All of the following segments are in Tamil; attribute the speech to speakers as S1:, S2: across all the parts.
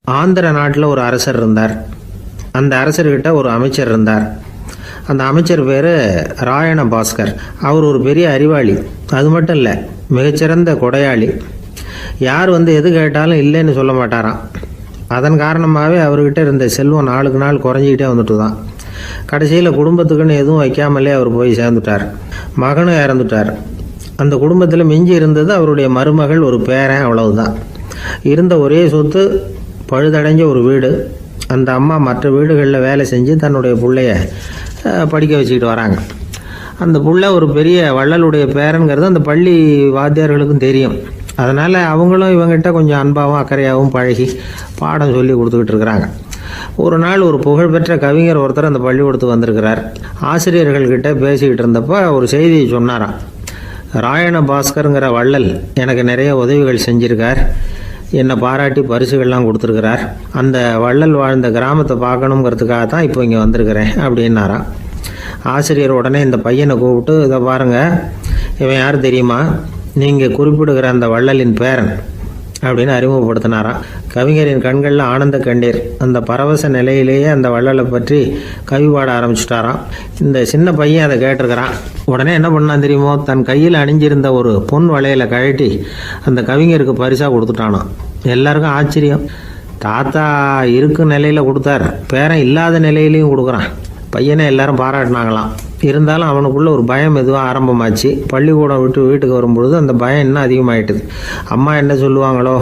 S1: ஆந்திர நாட்டில் ஒரு அரசர் இருந்தார். அந்த அரசர்கிட்ட ஒரு அமைச்சர் இருந்தார். அந்த அமைச்சர் பேர் ராயண பாஸ்கர். அவர் ஒரு பெரிய அறிவாளி. அது மட்டும் இல்லை, மிகச்சிறந்த கொடையாளி. யார் எது கேட்டாலும் இல்லைன்னு சொல்ல மாட்டாராம். அதன் காரணமாகவே அவர்கிட்ட இருந்த செல்வம் நாளுக்கு நாள் குறைஞ்சிக்கிட்டே வந்துட்டு தான். கடைசியில் குடும்பத்துக்குன்னு எதுவும் வைக்காமலே அவர் போய் சேர்ந்துட்டார். மகனும் இறந்துட்டார். அந்த குடும்பத்தில் மிஞ்சி இருந்தது அவருடைய மருமகள், ஒரு பேரன், அவ்வளவுதான். இருந்த ஒரே சொத்து பழுதடைஞ்ச ஒரு வீடு. அந்த அம்மா மற்ற வீடுகளில் வேலை செஞ்சு தன்னுடைய பிள்ளைய படிக்க வச்சுக்கிட்டு வராங்க. அந்த புள்ள ஒரு பெரிய வள்ளலுடைய பேரனுங்கிறது அந்த பள்ளி வாத்தியார்களுக்கும் தெரியும். அதனால் அவங்களும் இவங்ககிட்ட கொஞ்சம் அன்பாகவும் அக்கறையாகவும் பழகி பாடம் சொல்லி கொடுத்துக்கிட்டு இருக்கிறாங்க. ஒரு நாள் ஒரு புகழ்பெற்ற கவிஞர் ஒருத்தர் அந்த பள்ளிக்கூடத்துக்கு வந்திருக்கிறார். ஆசிரியர்கள்கிட்ட பேசிக்கிட்டு இருந்தப்போ ஒரு செய்தியை சொன்னாராம். ராயண பாஸ்கருங்கிற வள்ளல் எனக்கு நிறைய உதவிகள் செஞ்சிருக்கார், என்னை பாராட்டி பரிசுகள்லாம் கொடுத்துருக்கிறார். அந்த வள்ளல் வாழ்ந்த கிராமத்தை பார்க்கணுங்கிறதுக்காக தான் இப்போ இங்கே வந்திருக்கிறேன் அப்படின்னாராம். ஆசிரியர் உடனே இந்த பையனை கூப்பிட்டு, இதை பாருங்கள், இவன் யார் தெரியுமா, நீங்கள் குறிப்பிடுகிற அந்த வள்ளலின் பேரன் அப்படின்னு அறிமுகப்படுத்தினாராம். கவிஞரின் கண்களில் ஆனந்த கண்ணீர். அந்த பரவச நிலையிலேயே அந்த வள்ளலை பற்றி கவி பாட ஆரம்பிச்சுட்டாராம். இந்த சின்ன பையன் அதை கேட்டிருக்கிறான். உடனே என்ன பண்ணான் தெரியுமோ, தன் கையில் அணிஞ்சிருந்த ஒரு பொன் வளையலை கழட்டி அந்த கவிஞருக்கு பரிசாக கொடுத்துட்டானான். எல்லாருக்கும் ஆச்சரியம். தாத்தா இருக்கும் நிலையில் கொடுத்தார், பேரன் இல்லாத நிலையிலையும் கொடுக்குறான். பையனை எல்லாரும் பாராட்டினாங்களாம். இருந்தாலும் அவனுக்குள்ள ஒரு பயம் எதுவாக ஆரம்பமாச்சு. பள்ளிக்கூடம் விட்டு வீட்டுக்கு வரும்பொழுது அந்த பயம் இன்னும் அதிகமாயிட்டுது. அம்மா என்ன சொல்லுவாங்களோ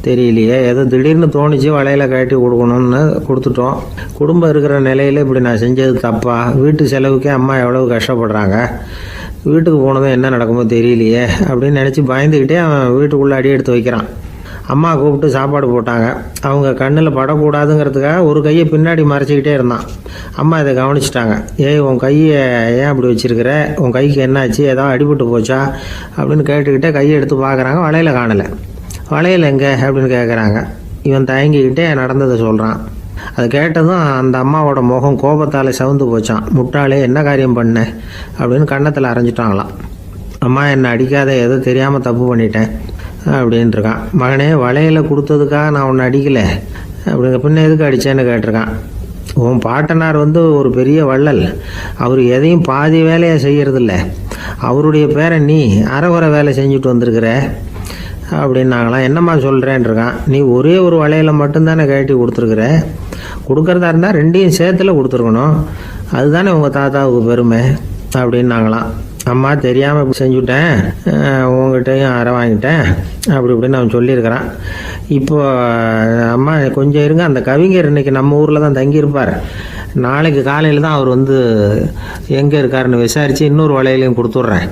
S1: தெரியலையே, ஏதோ திடீர்னு தோணிச்சு வளையல கட்டி கொடுக்கணும்னு கொடுத்துட்டோம். குடும்பம் இருக்கிற நிலையில் இப்படி நான் செஞ்சது தப்பா, வீட்டு செலவுக்கே அம்மா எவ்வளவு கஷ்டப்படுறாங்க, வீட்டுக்கு போனதும் என்ன நடக்குமோ தெரியலையே அப்படின்னு நினச்சி பயந்துக்கிட்டே அவன் வீட்டுக்குள்ளே அடி எடுத்து வைக்கிறான். அம்மா கூப்பிட்டு சாப்பாடு போட்டாங்க. அவங்க கண்ணில் படக்கூடாதுங்கிறதுக்காக ஒரு கையை பின்னாடி மறைச்சிக்கிட்டே இருந்தான். அம்மா இதை கவனிச்சிட்டாங்க. ஏய், உன் கையை ஏன் அப்படி வச்சிருக்கிற, உன் கைக்கு என்னாச்சு, ஏதாவது அடிபட்டு போச்சா அப்படின்னு கேட்டுக்கிட்டே கையை எடுத்து பார்க்குறாங்க. வளையல காணலை. வளையல் எங்கே அப்படின்னு கேட்குறாங்க. இவன் தயங்கிக்கிட்டே நடந்ததை சொல்கிறான். அது கேட்டதும் அந்த அம்மாவோட முகம் கோபத்தால் சவுந்து போச்சான். முட்டாளே, என்ன காரியம் பண்ண அப்படின்னு கன்னத்தில் அரைஞ்சிட்டாங்களாம். அம்மா, என்னை அடிக்காத, ஏதோ தெரியாமல் தப்பு பண்ணிட்டேன் அப்படின்ட்டுருக்கான். மகனே, வளையலை கொடுத்ததுக்காக நான் உன்னை அடிக்கலை, அப்படிங்க பின்ன எதுக்கு அடித்தேன்னு கேட்டிருக்கான். உன் பாட்டனார் ஒரு பெரிய வள்ளல், அவர் எதையும் பாதி வேலையை செய்கிறதில்ல, அவருடைய பேரை நீ அரைகுறை வேலை செஞ்சுட்டு வந்திருக்கிற அப்படின்னாங்களாம். என்னம்மா சொல்கிறேன்ருக்கான். நீ ஒரே ஒரு வளையலை மட்டும்தானே கட்டி கொடுத்துருக்குற, கொடுக்குறதா இருந்தால் ரெண்டையும் சேர்த்துல கொடுத்துருக்கணும், அதுதானே உங்கள் தாத்தாவுக்கு பெருமை அப்படின்னாங்களாம். அம்மா, தெரியாமல் இப்படி செஞ்சுட்டேன், உங்கள்கிட்டையும் அரை வாங்கிட்டேன் அப்படி இப்படின்னு அவன் சொல்லியிருக்கிறான். இப்போ அம்மா கொஞ்சம் இருங்க, அந்த கவிஞர் இன்றைக்கி நம்ம ஊரில் தான் தங்கியிருப்பார், நாளைக்கு காலையில் தான் அவர் எங்கே இருக்காருன்னு விசாரித்து இன்னொரு வளையலையும் கொடுத்துட்றேன்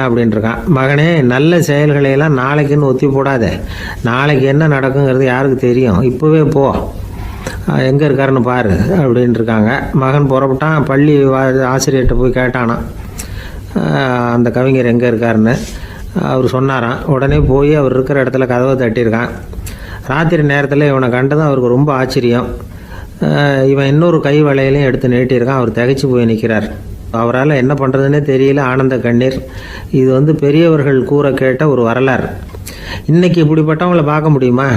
S1: அப்படின்ட்டுருக்கான். மகனே, நல்ல செயல்களையெல்லாம் நாளைக்குன்னு ஒத்தி போடாத, நாளைக்கு என்ன நடக்குங்கிறது யாருக்கு தெரியும், இப்போவே போ, எங்கே இருக்காருன்னு பாரு அப்படின்ட்டுருக்காங்க. மகன் புறப்பட்டான். பள்ளி ஆசிரியர்கிட்ட போய் கேட்டானா அந்த கவிஞர் எங்கே இருக்காருன்னு. அவர் சொன்னாராம். உடனே போய் அவர் இருக்கிற இடத்துல கதவை தட்டியிருக்கான். ராத்திரி நேரத்தில் இவனை கண்டதும் அவருக்கு ரொம்ப ஆச்சரியம். இவன் இன்னொரு கை வளையலையும் எடுத்து நீட்டியிருக்கான். அவர் திகைச்சு போய் நிற்கிறார். அவரால் என்ன பண்ணுறதுன்னே தெரியல. ஆனந்த கண்ணீர். இது பெரியவர்கள் கூற கேட்ட ஒரு வரலாறு. இன்றைக்கி இப்படிப்பட்டவங்களை பார்க்க முடியுமா?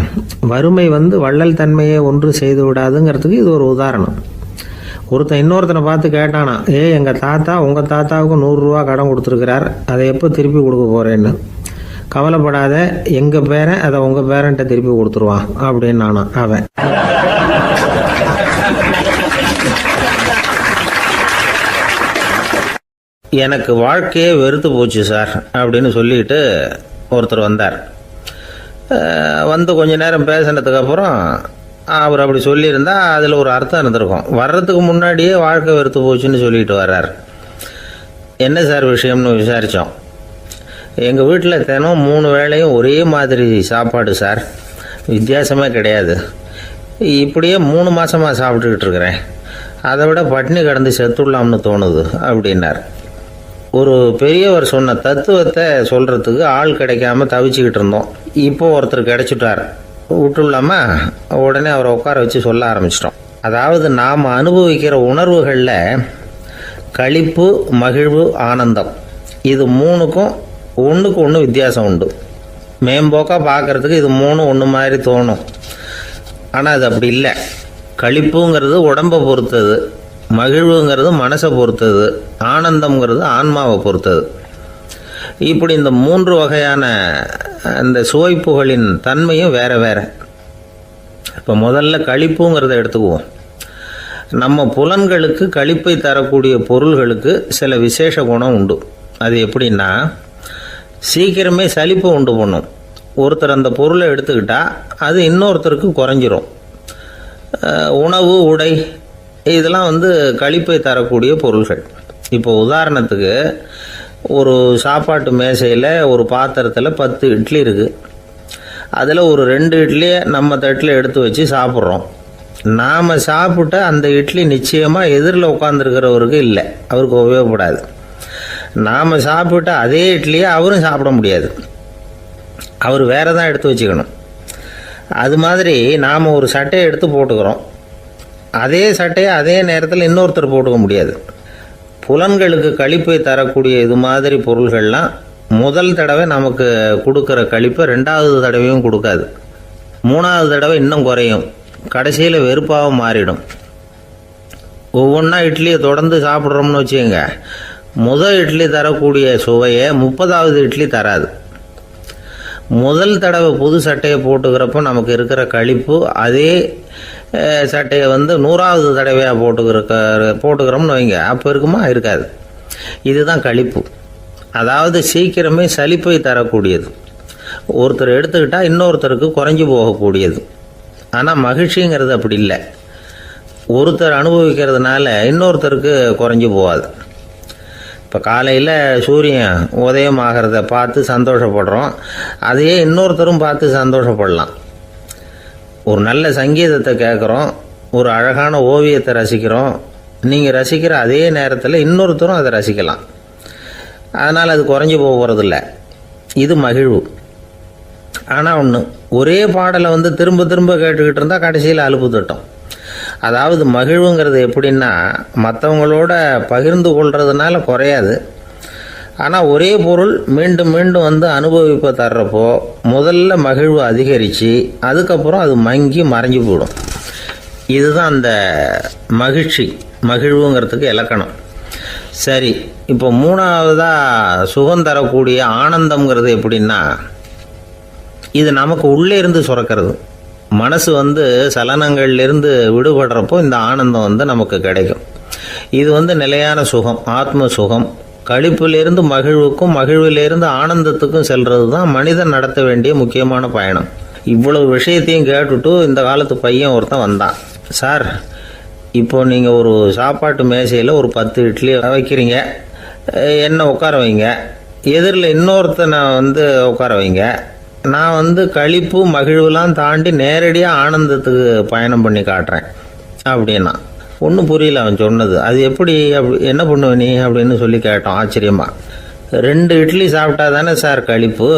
S1: வறுமை வள்ளல் தன்மையை ஒன்று செய்து விடாதுங்கிறதுக்கு இது ஒரு உதாரணம். ஒருத்தன் இன்னொருத்தனை பார்த்து கேட்டானா, எங்கள் தாத்தா உங்கள் தாத்தாவுக்கு 100 ரூபா கடன் கொடுத்துருக்கிறார், அதை எப்போ திருப்பி கொடுக்க போகிறேன்னு. கவலைப்படாத, எங்கள் பேரன் அதை உங்கள் பேரன்ட்ட திருப்பி கொடுத்துருவான் அப்படின்னு நானா அவன். எனக்கு வாழ்க்கையே வெறுத்து போச்சு சார் அப்படின்னு சொல்லிட்டு ஒருத்தர் வந்தார். கொஞ்ச நேரம் பேசினதுக்கப்புறம் அவர் அப்படி சொல்லியிருந்தா அதில் ஒரு அர்த்தம் இருந்திருக்கும். வர்றதுக்கு முன்னாடியே வாழ்க்கை வெறுத்து போச்சுன்னு சொல்லிட்டு வர்றார். என்ன சார் விஷயம்னு விசாரித்தோம். எங்கள் வீட்டில் தினம் 3 வேளையும் ஒரே மாதிரி சாப்பாடு சார், வித்தியாசமே கிடையாது. இப்படியே 3 மாதமாக சாப்பிட்டுக்கிட்டு இருக்கிறேன், அதை விட பட்டினி கிடந்து செத்துடலாம்னு தோணுது அப்படின்னார். ஒரு பெரியவர் சொன்ன தத்துவத்தை சொல்கிறதுக்கு ஆள் கிடைக்காம தவிச்சுக்கிட்டு இருந்தோம். இப்போ ஒருத்தர் கிடைச்சிட்டார். விட்டுலாமா, உடனே அவரை உட்கார வச்சு சொல்ல ஆரம்பிச்சிட்டோம். அதாவது நாம் அனுபவிக்கிற உணர்வுகளில் களிப்பு, மகிழ்வு, ஆனந்தம், இது 3க்கும் ஒன்றுக்கு ஒன்று வித்தியாசம் உண்டு. மேம்போக்காக பார்க்குறதுக்கு இது 3 ஒன்று மாதிரி தோணும். ஆனால் அது அப்படி இல்லை. களிப்புங்கிறது உடம்பை பொறுத்தது, மகிழ்வுங்கிறது மனசை பொறுத்தது, ஆனந்தம்ங்கிறது ஆன்மாவை பொறுத்தது. இப்படி இந்த 3 வகையான அந்த சுவைப்புகளின் தன்மையும் வேற வேற. இப்போ முதல்ல களிப்புங்கிறத எடுத்துக்குவோம். நம்ம புலன்களுக்கு களிப்பை தரக்கூடிய பொருள்களுக்கு சில விசேஷ குணம் உண்டு. அது எப்படின்னா, சீக்கிரமே சலிப்பை உண்டு பண்ணும். ஒருத்தர் அந்த பொருளை எடுத்துக்கிட்டால் அது இன்னொருத்தருக்கு குறைஞ்சிரும். உணவு, உடை இதெல்லாம் களிப்பை தரக்கூடிய பொருள்கள். இப்போ உதாரணத்துக்கு, ஒரு சாப்பாட்டு மேசையில் ஒரு பாத்திரத்தில் 10 இட்லி இருக்குது. அதில் ஒரு 2 இட்லியை நம்ம தட்டில் எடுத்து வச்சு சாப்பிட்றோம். நாம் சாப்பிட்ட அந்த இட்லி நிச்சயமாக எதிரில் உட்காந்துருக்கிறவருக்கு இல்லை, அவருக்கு உபயோகப்படாது. நாம் சாப்பிட்ட அதே இட்லியை அவரும் சாப்பிட முடியாது, அவர் வேற தான் எடுத்து வச்சுக்கணும். அது மாதிரி நாம் ஒரு சட்டையை எடுத்து போட்டுக்கிறோம், அதே சட்டையை அதே நேரத்தில் இன்னொருத்தர் போட்டுக்க முடியாது. புலன்களுக்கு களிப்பை தரக்கூடிய இது மாதிரி பொருள்கள்லாம் முதல் தடவை நமக்கு கொடுக்குற களிப்பை 2வது தடவையும் கொடுக்காது. 3வது தடவை இன்னும் குறையும், கடைசியில் வெறுப்பாக மாறிடும். ஒவ்வொன்றா இட்லியை தொடர்ந்து சாப்பிட்றோம்னு வச்சுக்கோங்க, முதல் இட்லி தரக்கூடிய சுவையை 30வது இட்லி தராது. முதல் தடவை புது சட்டையை போட்டுக்கிறப்போ நமக்கு இருக்கிற களிப்பு அதே சட்டையை 100வது தடவையாக போட்டுக்கிறோம்னு வைங்க, அப்போ இருக்குமா? இருக்காது. இதுதான் களிப்பு. அதாவது சீக்கிரமே சலிப்பை தரக்கூடியது. ஒருத்தர் எடுத்துக்கிட்டால் இன்னொருத்தருக்கு குறைஞ்சி போகக்கூடியது. ஆனால் மகிழ்ச்சிங்கிறது அப்படி இல்லை. ஒருத்தர் அனுபவிக்கிறதுனால இன்னொருத்தருக்கு குறைஞ்சி போகாது. இப்போ காலையில் சூரியன் உதயம் ஆகிறத பார்த்து சந்தோஷப்படுறோம், அதையே இன்னொருத்தரும் பார்த்து சந்தோஷப்படலாம். ஒரு நல்ல சங்கீதத்தை கேட்குறோம், ஒரு அழகான ஓவியத்தை ரசிக்கிறோம், நீங்கள் ரசிக்கிற அதே நேரத்தில் இன்னொருத்தரும் அதை ரசிக்கலாம். அதனால் அது குறைஞ்சி போகிறதில்ல. இது மகிழ்வு. ஆனால் ஒன்று, ஒரே பாடலை திரும்ப திரும்ப கேட்டுக்கிட்டு இருந்தால் கடைசியில் அலுப்பு தட்டும். அதாவது மகிழ்வுங்கிறது எப்படின்னா, மற்றவங்களோட பகிர்ந்து கொள்றதுனால குறையாது. ஆனால் ஒரே பொருள் மீண்டும் மீண்டும் அனுபவிப்பை தர்றப்போ முதல்ல மகிழ்வு அதிகரித்து அதுக்கப்புறம் அது மங்கி மறைஞ்சு போயிடும். இதுதான் அந்த மகிழ்வுங்கிறதுக்கு இலக்கணம். சரி, இப்போ 3வதாக சுகம் தரக்கூடிய ஆனந்தம்ங்கிறது எப்படின்னா, இது நமக்கு உள்ளே இருந்து சுரக்கிறது. மனசு சலனங்கள்லேருந்து விடுபடுறப்போ இந்த ஆனந்தம் நமக்கு கிடைக்கும். இது நிலையான சுகம், ஆத்ம சுகம். களிப்பிலிருந்து மகிழ்வுக்கும், மகிழ்விலிருந்து ஆனந்தத்துக்கும் செல்றது தான் மனிதன் நடத்த வேண்டிய முக்கியமான பயணம். இவ்வளவு விஷயத்தையும் கேட்டுட்டு இந்த காலத்து பையன் ஒருத்தன் வந்தான். சார், இப்போ நீங்கள் ஒரு சாப்பாட்டு மேசையில் ஒரு 10 இட்லி வைக்கிறீங்க, என்ன உட்கார வைங்க, எதிரில் இன்னொருத்தனை உட்கார வைங்க, நான் களிப்பு மகிழ்வுலாம் தாண்டி நேரடியாக ஆனந்தத்துக்கு பயணம் பண்ணி காட்டுறேன் அப்படின்னா. ஒன்றும் புரியல அவன் சொன்னது. அது எப்படி, என்ன பண்ணுவ நீ அப்படின்னு சொல்லி கேட்டோம் ஆச்சரியமாக. 2 இட்லி சாப்பிட்டா தானே சார் களிப்பு,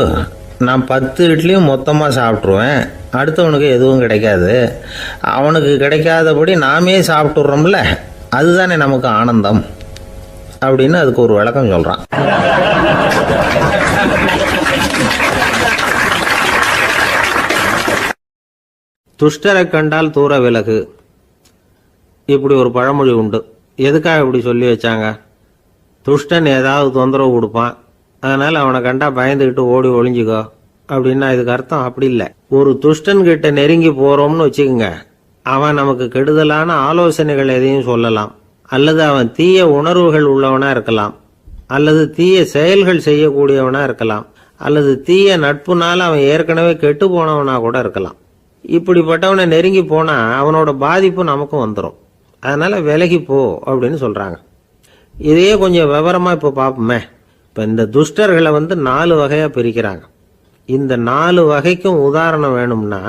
S1: நான் 10 இட்லியும் மொத்தமாக சாப்பிட்ருவேன், அடுத்தவனுக்கு எதுவும் கிடைக்காது, அவனுக்கு கிடைக்காதபடி நாமே சாப்பிட்டுடுறோம்ல, அதுதானே நமக்கு ஆனந்தம் அப்படின்னு அதுக்கு ஒரு விளக்கம் சொல்கிறான். துஷ்டரை கண்டால் தூர விலகு, இப்படி ஒரு பழமொழி உண்டு. எதுக்காக இப்படி சொல்லி வச்சாங்க? துஷ்டன் ஏதாவது தொந்தரவு கொடுப்பான், அதனால் அவனை கண்டா பயந்துக்கிட்டு ஓடி ஒளிஞ்சிக்கோ அப்படின்னா இதுக்கு அர்த்தம் அப்படி இல்லை. ஒரு துஷ்டன் கிட்ட நெருங்கி போகிறோம்னு வச்சுக்கோங்க, அவன் நமக்கு கெடுதலான ஆலோசனைகள் எதையும் சொல்லலாம், அல்லது அவன் தீய உணர்வுகள் உள்ளவனா இருக்கலாம், அல்லது தீய செயல்கள் செய்யக்கூடியவனா இருக்கலாம், அல்லது தீய நட்புனால அவன் ஏற்கனவே கெட்டு போனவனா கூட இருக்கலாம். இப்படிப்பட்டவனை நெருங்கி போனா அவனோட பாதிப்பு நமக்கும் வந்துடும். அதனால விலகி போ அப்படின்னு சொல்றாங்க. இதையே கொஞ்சம் விவரமா இப்போ பார்ப்போமே. இப்போ இந்த துஷ்டர்களை 4 வகையா பிரிக்கிறாங்க. இந்த 4 வகைக்கும் உதாரணம் வேணும்னா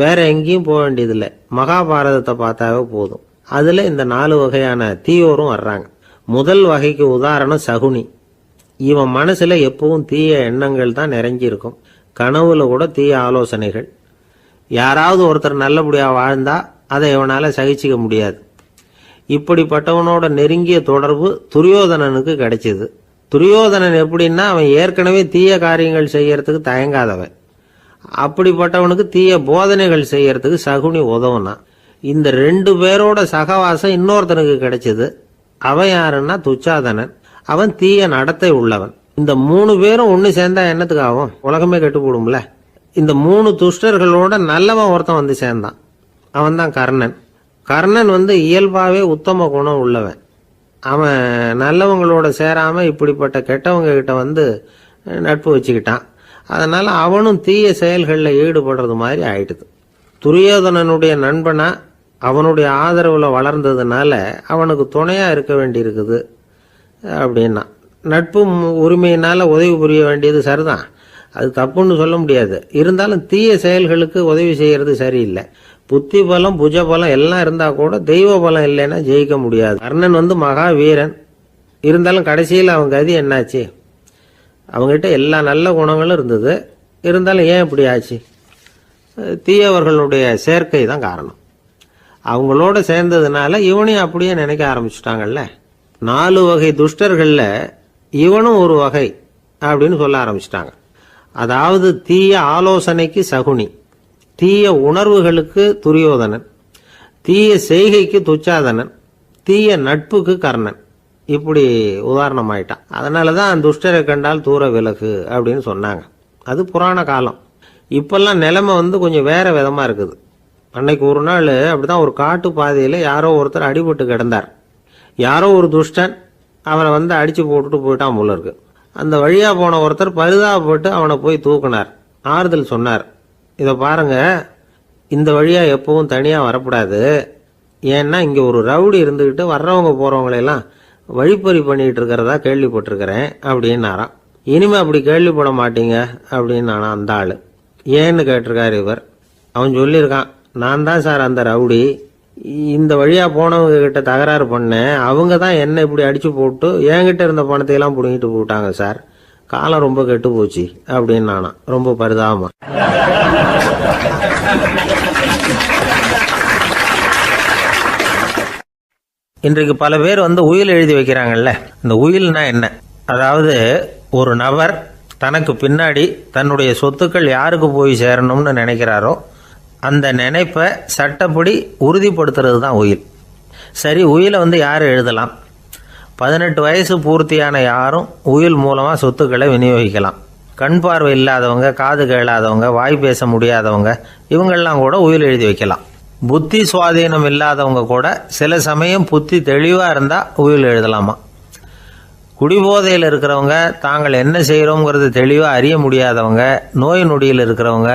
S1: வேற எங்கேயும் போக வேண்டியதில்லை, மகாபாரதத்தை பார்த்தாவே போதும். அதுல இந்த 4 வகையான தீயோரும் வர்றாங்க. முதல் வகைக்கு உதாரணம் சகுனி. இவன் மனசுல எப்பவும் தீய எண்ணங்கள் தான் நிறைஞ்சி இருக்கும், கனவுல கூட தீய ஆலோசனைகள். யாராவது ஒருத்தர் நல்லபடியா வாழ்ந்தா அதை இவனால சகிச்சிக்க முடியாது. இப்படிப்பட்டவனோட நெருங்கிய தொடர்பு துரியோதனனுக்கு கிடைச்சது. துரியோதனன் எப்படின்னா, அவன் ஏற்கனவே தீய காரியங்கள் செய்யறதுக்கு தயங்காதவன். அப்படிப்பட்டவனுக்கு தீய போதனைகள் செய்யறதுக்கு சகுனி உதவுனா. இந்த 2 பேரோட சகவாசம் இன்னொருத்தனுக்கு கிடைச்சது. அவன் யாருன்னா துச்சாதனன். அவன் தீய நடத்தை உள்ளவன். இந்த 3 பேரும் ஒண்ணு சேர்ந்தா என்னத்துக்கு ஆகும்? உலகமே கெட்டு போடும்ல. இந்த 3 துஷ்டர்களோட நல்லவன் ஒருத்தன் வந்து சேர்ந்தான். அவன் தான் கர்ணன். கர்ணன் இயல்பாவே உத்தம குணம் உள்ளவன். அவன் நல்லவங்களோட சேராம இப்படிப்பட்ட கெட்டவங்க கிட்ட நட்பு வச்சுக்கிட்டான். அதனால அவனும் தீய செயல்களில் ஈடுபடுறது மாதிரி ஆயிடுது. துரியோதனனுடைய நண்பனா அவனுடைய ஆதரவுல வளர்ந்ததுனால அவனுக்கு துணையா இருக்க வேண்டி இருக்குது அப்படின்னா. நட்பு உரிமையினால உதவி புரிய வேண்டியது சரிதான், அது தப்புன்னு சொல்ல முடியாது. இருந்தாலும் தீய செயல்களுக்கு உதவி செய்யறது சரியில்லை. புத்தி பலம் புஜ பலம் எல்லாம் இருந்தா கூட தெய்வ பலம் இல்லைன்னா ஜெயிக்க முடியாது. கர்ணன் மகா வீரன். இருந்தாலும் கடைசியில் அவன் கதி என்னாச்சு? அவங்ககிட்ட எல்லா நல்ல குணங்களும் இருந்தது. இருந்தாலும் ஏன் இப்படி ஆச்சு? தீயவர்களுடைய சேர்க்கை தான் காரணம். அவங்களோட சேர்ந்ததுனால இவனையும் அப்படியே நினைக்க ஆரம்பிச்சுட்டாங்கல்ல. 4 வகை துஷ்டர்கள்ல இவனும் ஒரு வகை அப்படின்னு சொல்ல ஆரம்பிச்சிட்டாங்க. அதாவது தீய ஆலோசனைக்கு சகுனி, தீய உணர்வுகளுக்கு துரியோதனன், தீய செய்கைக்கு துச்சாதனன், தீய நட்புக்கு கர்ணன். இப்படி உதாரணமாயிட்டான். அதனாலதான் துஷ்டரை கண்டால் தூர விலகு அப்படின்னு சொன்னாங்க. அது புராண காலம். இப்பெல்லாம் நிலைமை கொஞ்சம் வேற விதமா இருக்குது. அன்னைக்கு ஒரு நாள் அப்படிதான் ஒரு காட்டு பாதையில யாரோ ஒருத்தர் அடிபட்டு கிடந்தார். யாரோ ஒரு துஷ்டன் அவனை அடிச்சு போட்டுட்டு போயிட்டான் போல இருக்கு. அந்த வழியா போன ஒருத்தர் பரிதாபப்பட்டு அவனை போய் தூக்கினார். ஆறுதல் சொன்னார், இதை பாருங்க, இந்த வழியா எப்பவும் தனியா வரக்கூடாது. ஏன்னா இங்க ஒரு ரவுடி இருந்துகிட்டு வர்றவங்க போறவங்களெல்லாம் வழிப்பறி பண்ணிட்டு இருக்கிறதா கேள்விப்பட்டிருக்கிறேன் அப்படின்னாராம். இனிமே அப்படி கேள்விப்பட மாட்டீங்க அப்படின்னு நானா அந்த ஆளு. ஏன்னு கேட்டிருக்காரு இவர். அவன் சொல்லியிருக்கான், நான் தான் சார் அந்த ரவுடி. இந்த வழியா போனவங்க கிட்ட தகராறு பண்ணேன். அவங்க தான் என்ன இப்படி அடிச்சு போட்டு என்கிட்ட இருந்த பணத்தையெல்லாம் புடுங்கிட்டு போட்டாங்க சார். காலம் ரொம்ப கெட்டு போச்சு அப்படின்னு நானா ரொம்ப பரிதாபமா. இன்றைக்கு பல பேர் உயில் எழுதி வைக்கிறாங்கல்ல. இந்த உயில்னா என்ன? அதாவது ஒரு நபர் தனக்கு பின்னாடி தன்னுடைய சொத்துக்கள் யாருக்கு போய் சேரணும்னு நினைக்கிறாரோ அந்த நினைப்பை சட்டப்படி உறுதிப்படுத்துறது தான் உயில். சரி, உயிலை யார் எழுதலாம்? 18 வயசு பூர்த்தியான யாரும் உயில் மூலமா சொத்துக்களை விநியோகிக்கலாம். கண் பார்வை இல்லாதவங்க, காது கேளாதவங்க, வாய் பேச முடியாதவங்க, இவங்கெல்லாம் கூட உயில் எழுதி வைக்கலாம். புத்தி சுவாதீனம் இல்லாதவங்க கூட சில சமயம் புத்தி தெளிவா இருந்தா உயில் எழுதலாமா. குடிபோதையில் இருக்கிறவங்க, தாங்கள் என்ன செய்யறோங்கிறது தெளிவா அறிய முடியாதவங்க, நோய் நொடியில் இருக்கிறவங்க,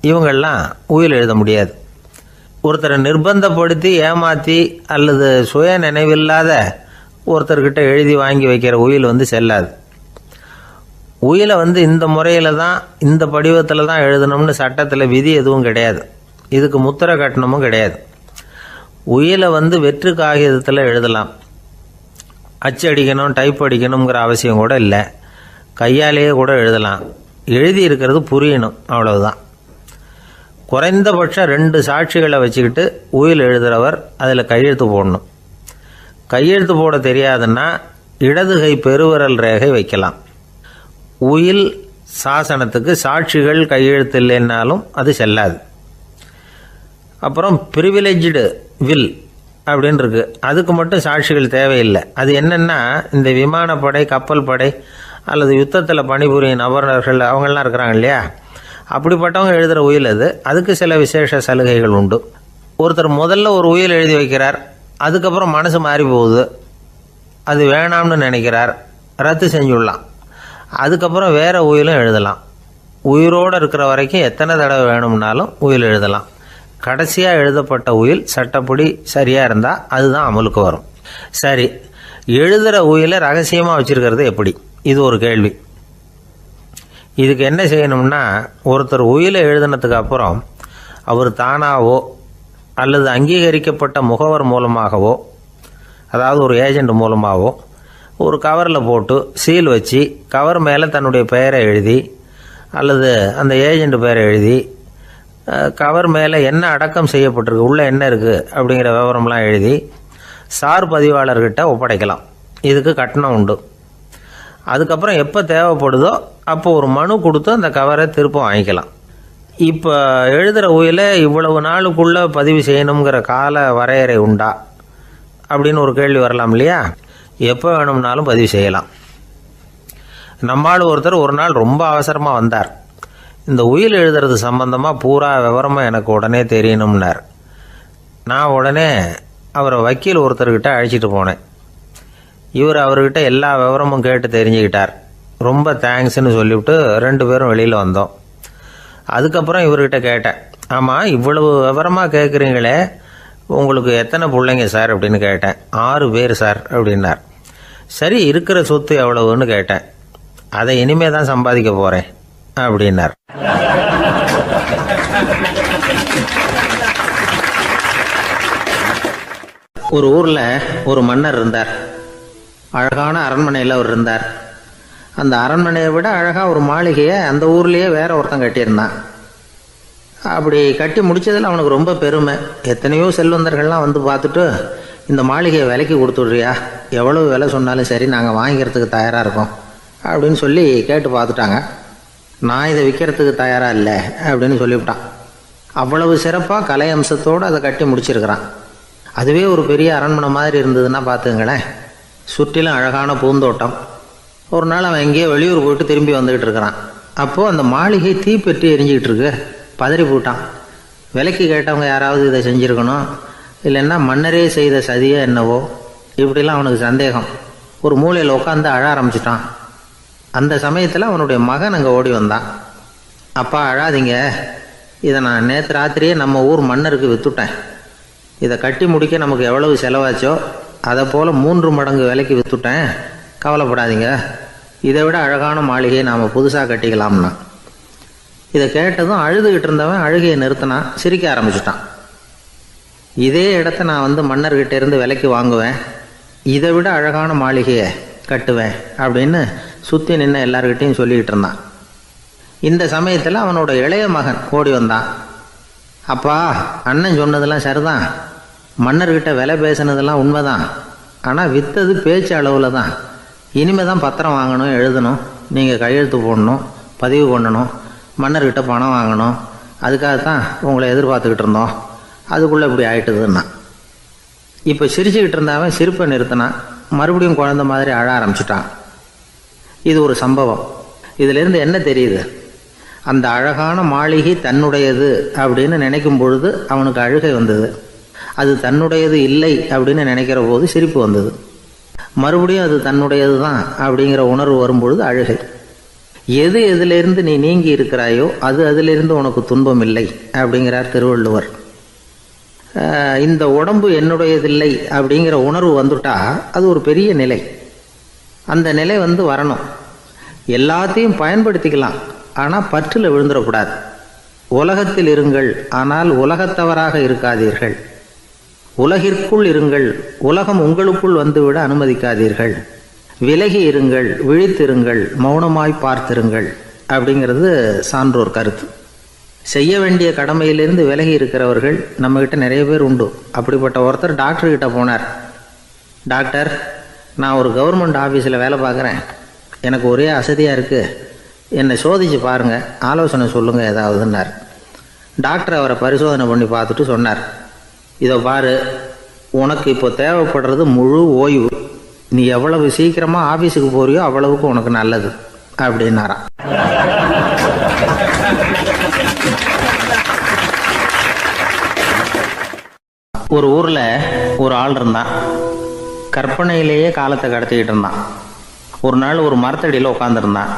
S1: இவங்கெல்லாம் உயில் எழுத முடியாது. ஒருத்தரை நிர்பந்தப்படுத்தி ஏமாத்தி அல்லது சுய நினைவில்லாத ஒருத்தர்கிட்ட எழுதி வாங்கி வைக்கிற உயில் செல்லாது. உயிலை இந்த முறையில தான், இந்த படிவத்தில் தான் எழுதணும்னு சட்டத்தில் விதி எதுவும் கிடையாது. இதுக்கு முத்திரை கட்டணமும் கிடையாது. உயிலை வெற்று காகிதத்தில் எழுதலாம். அச்சு அடிக்கணும், டைப் அடிக்கணுங்கிற அவசியம் கூட இல்லை. கையாலேயே கூட எழுதலாம். எழுதி இருக்கிறது புரியணும், அவ்வளவுதான். குறைந்தபட்சம் 2 சாட்சிகளை வச்சுக்கிட்டு உயில் எழுதுறவர் அதில் கையெழுத்து போடணும். கையெழுத்து போட தெரியாதுன்னா இடது கை பெருவிரல் ரேகை வைக்கலாம். உயில் சாசனத்துக்கு சாட்சிகள் கையெழுத்து இல்லைன்னாலும் அது செல்லாது. அப்புறம் பிரிவிலேஜ்டு வில் அப்படின்னு இருக்கு. அதுக்கு மட்டும் சாட்சிகள் தேவையில்லை. அது என்னன்னா, இந்த விமானப்படை, கப்பல் படை அல்லது யுத்தத்தில் பணிபுரியும் நபர்கள் அவங்கெல்லாம் இருக்கிறாங்க இல்லையா, அப்படிப்பட்டவங்க எழுதுகிற உயில் அது. அதுக்கு சில விசேஷ சலுகைகள் உண்டு. ஒருத்தர் முதல்ல ஒரு உயில் எழுதி வைக்கிறார், அதுக்கப்புறம் மனசு மாறி போகுது, அது வேணாம்னு நினைக்கிறார், ரத்து செஞ்சுடலாம். அதுக்கப்புறம் வேற உயிலும் எழுதலாம். உயிரோடு இருக்கிற வரைக்கும் எத்தனை தடவை வேணும்னாலும் உயில் எழுதலாம். கடைசியாக எழுதப்பட்ட உயில் சட்டப்படி சரியாக இருந்தால் அதுதான் அமலுக்கு வரும். சரி, எழுதுகிற உயிலை ரகசியமாக வச்சிருக்கிறது எப்படி? இது ஒரு கேள்வி. இதுக்கு என்ன செய்யணும்னா, ஒருத்தர் உயிலை எழுதினதுக்கு அப்புறம் அவர் தானாவோ அல்லது அங்கீகரிக்கப்பட்ட முகவர் மூலமாகவோ, அதாவது ஒரு ஏஜெண்ட் மூலமாகவோ, ஒரு கவரில் போட்டு சீல் வச்சு கவர் மேலே தன்னுடைய பெயரை எழுதி அல்லது அந்த ஏஜெண்ட் பெயரை எழுதி கவர் மேலே என்ன அடக்கம் செய்யப்பட்டிருக்கு, உள்ளே என்ன இருக்குது அப்படிங்கிற விவரம்லாம் எழுதி சார் பதிவாளர்கிட்ட ஒப்படைக்கலாம். இதுக்கு கட்டணம் உண்டு. அதுக்கப்புறம் எப்போ தேவைப்படுதோ அப்போ ஒரு மனு கொடுத்து அந்த கவரை திரும்ப வாங்கிக்கலாம். இப்போ எழுதுகிற உயில இவ்வளவு நாளுக்குள்ளே பதிவு செய்யணுங்கிற கால வரையறை உண்டா அப்படின்னு ஒரு கேள்வி வரலாம் இல்லையா? எப்போ வேணும்னாலும் பதிவு செய்யலாம். நம்மால் ஒருத்தர் ஒரு நாள் ரொம்ப அவசரமாக வந்தார். இந்த உயில் எழுதுறது சம்பந்தமாக பூரா விவரமாக எனக்கு உடனே தெரியணும்னார். நான் உடனே அவரை வக்கீல் ஒருத்தர்கிட்ட அழைச்சிட்டு போனேன். இவர் அவர்கிட்ட எல்லா விவரமும் கேட்டு தெரிஞ்சுக்கிட்டார். ரொம்ப தேங்க்ஸ்ன்னு சொல்லிவிட்டு 2 பேரும் வெளியில் வந்தோம். அதுக்கப்புறம் இவர்கிட்ட கேட்டேன், ஆமாம் இவ்வளவு விவரமாக கேட்குறீங்களே, உங்களுக்கு எத்தனை பிள்ளைங்க சார் அப்படின்னு கேட்டேன். 6 பேர் சார் அப்படின்னார். சரி, இருக்கிற சொத்து எவ்வளவுன்னு கேட்டேன். அதை இனிமே தான் சம்பாதிக்க போகிறேன் அப்படின்னார். ஒரு ஊரில் ஒரு மன்னர் இருந்தார். அழகான அரண்மனையில் அவர் இருந்தார். அந்த அரண்மனையை விட அழகாக ஒரு மாளிகையை அந்த ஊர்லேயே வேற ஒருத்தன் கட்டியிருந்தான். அப்படி கட்டி முடித்ததில் அவனுக்கு ரொம்ப பெருமை. எத்தனையோ செல்வந்தர்கள்லாம் வந்து பார்த்துட்டு, இந்த மாளிகையை விலைக்கு கொடுத்துட்றியா, எவ்வளவு விலை சொன்னாலும் சரி நாங்கள் வாங்கிக்கிறதுக்கு தயாராக இருக்கோம் அப்படின்னு சொல்லி கேட்டு பார்த்துட்டாங்க. நான் இதை விற்கிறதுக்கு தயாராக இல்லை அப்படின்னு சொல்லிவிட்டான். அவ்வளவு சிறப்பாக கலை அம்சத்தோடு அதை கட்டி முடிச்சிருக்கிறான். அதுவே ஒரு பெரிய அரண்மனை மாதிரி இருந்ததுன்னா பார்த்துங்களேன். சுற்றிலும் அழகான பூந்தோட்டம். ஒரு நாள் அவன் எங்கேயோ வெளியூர் போயிட்டு திரும்பி வந்துக்கிட்டு இருக்கிறான். அப்போது அந்த மாளிகை தீப்பெட்டி எரிஞ்சிக்கிட்டு இருக்கு. பதறி போட்டான். விலைக்கு கேட்டவங்க யாராவது இதை செஞ்சுருக்கணும், இல்லைன்னா மன்னரே செய்த சதியே என்னவோ, இப்படிலாம் அவனுக்கு சந்தேகம். ஒரு மூலையில் உட்காந்து அழ ஆரம்பிச்சிட்டான். அந்த சமயத்தில் அவனுடைய மகன் அங்கே ஓடி வந்தான். அப்பா அழாதீங்க, இதை நான் நேற்று ராத்திரியே நம்ம ஊர் மன்னருக்கு விற்றுட்டேன். இதை கட்டி முடிக்க நமக்கு எவ்வளவு செலவாச்சோ அதை போல் 3 மடங்கு விலைக்கு விற்றுட்டேன், கவலைப்படாதீங்க. இதை விட அழகான மாளிகையை நாம் புதுசாக கட்டிக்கலாம்னா. இதை கேட்டதும் அழுதுகிட்டு இருந்தவன் அழுகையை நிறுத்தினான், சிரிக்க ஆரம்பிச்சிட்டான். இதே இடத்த நான் வந்து மன்னர்கிட்ட இருந்து விலைக்கு வாங்குவேன், இதை விட அழகான மாளிகையை கட்டுவேன் அப்படின்னு சுற்றி நின்று எல்லார்கிட்டையும் சொல்லிக்கிட்டு இருந்தான். இந்த சமயத்தில் அவனோட இளைய மகன் ஓடி வந்தான். அப்பா, அண்ணன் சொன்னதெல்லாம் சரிதான், மன்னர்கிட்ட விலை பேசினதெல்லாம் உண்மைதான், ஆனால் விற்றது பேச்சு அளவில் தான். இனிமேல் தான் பத்திரம் வாங்கணும், எழுதணும், நீங்கள் கையெழுத்து போடணும், பதிவு பண்ணணும், மன்னர்கிட்ட பணம் வாங்கணும். அதுக்காகத்தான் உங்களை எதிர்பார்த்துக்கிட்டு இருந்தோம். அதுக்குள்ளே இப்படி ஆயிட்டுதுன்னா. இப்போ சிரிச்சுக்கிட்டு இருந்தவன் சிரிப்பை நிறுத்தினான். மறுபடியும் குழந்த மாதிரி அழ ஆரம்பிச்சிட்டான். இது ஒரு சம்பவம். இதிலிருந்து என்ன தெரியுது? அந்த அழகான மாளிகை தன்னுடையது அப்படின்னு நினைக்கும் பொழுது அவனுக்கு அழுகை வந்தது. அது தன்னுடையது இல்லை அப்படின்னு நினைக்கிற போது சிரிப்பு வந்தது. மறுபடியும் அது தன்னுடையது தான் அப்படிங்கிற உணர்வு வரும்பொழுது அழுகை. எது எதிலிருந்து நீ நீங்கி இருக்கிறாயோ அது அதிலிருந்து உனக்கு துன்பம் இல்லை அப்படிங்கிறார் திருவள்ளுவர். இந்த உடம்பு என்னுடையதில்லை அப்படிங்கிற உணர்வு வந்துட்டா அது ஒரு பெரிய நிலை. அந்த நிலை வரணும். எல்லாத்தையும் பயன்படுத்திக்கலாம், ஆனால் பற்றில் விழுந்துடக்கூடாது. உலகத்தில் இருங்கள், ஆனால் உலகத்தவராக இருக்காதீர்கள். உலகிற்குள் இருங்கள், உலகம் உங்களுக்குள் வந்துவிட அனுமதிக்காதீர்கள். விலகி இருங்கள், விழித்திருங்கள், மௌனமாய் பார்த்திருங்கள் அப்படிங்கிறது சான்றோர் கருத்து. செய்ய வேண்டிய கடமையிலிருந்து விலகி இருக்கிறவர்கள் நம்மகிட்ட நிறைய பேர் உண்டு. அப்படிப்பட்ட ஒருத்தர் டாக்டர்கிட்ட போனார். டாக்டர், நான் ஒரு கவர்மெண்ட் ஆஃபீஸில் வேலை பார்க்குறேன், எனக்கு ஒரே அசதியாக இருக்குது, என்னை சோதிச்சு பாருங்கள், ஆலோசனை சொல்லுங்கள் ஏதாவதுன்னார். டாக்டர் அவரை பரிசோதனை பண்ணி பார்த்துட்டு சொன்னார், இதை பாரு, உனக்கு இப்போ தேவைப்படுறது முழு ஓய்வு. நீ எவ்வளவு சீக்கிரமாக ஆஃபீஸுக்கு போறியோ அவ்வளவுக்கு உனக்கு நல்லது அப்படின்னாராம். ஒரு ஊரில் ஒரு ஆள் இருந்தான். கற்பனையிலேயே காலத்தை கடத்திக்கிட்டு இருந்தான். ஒரு நாள் ஒரு மரத்தடியில் உட்காந்துருந்தான்.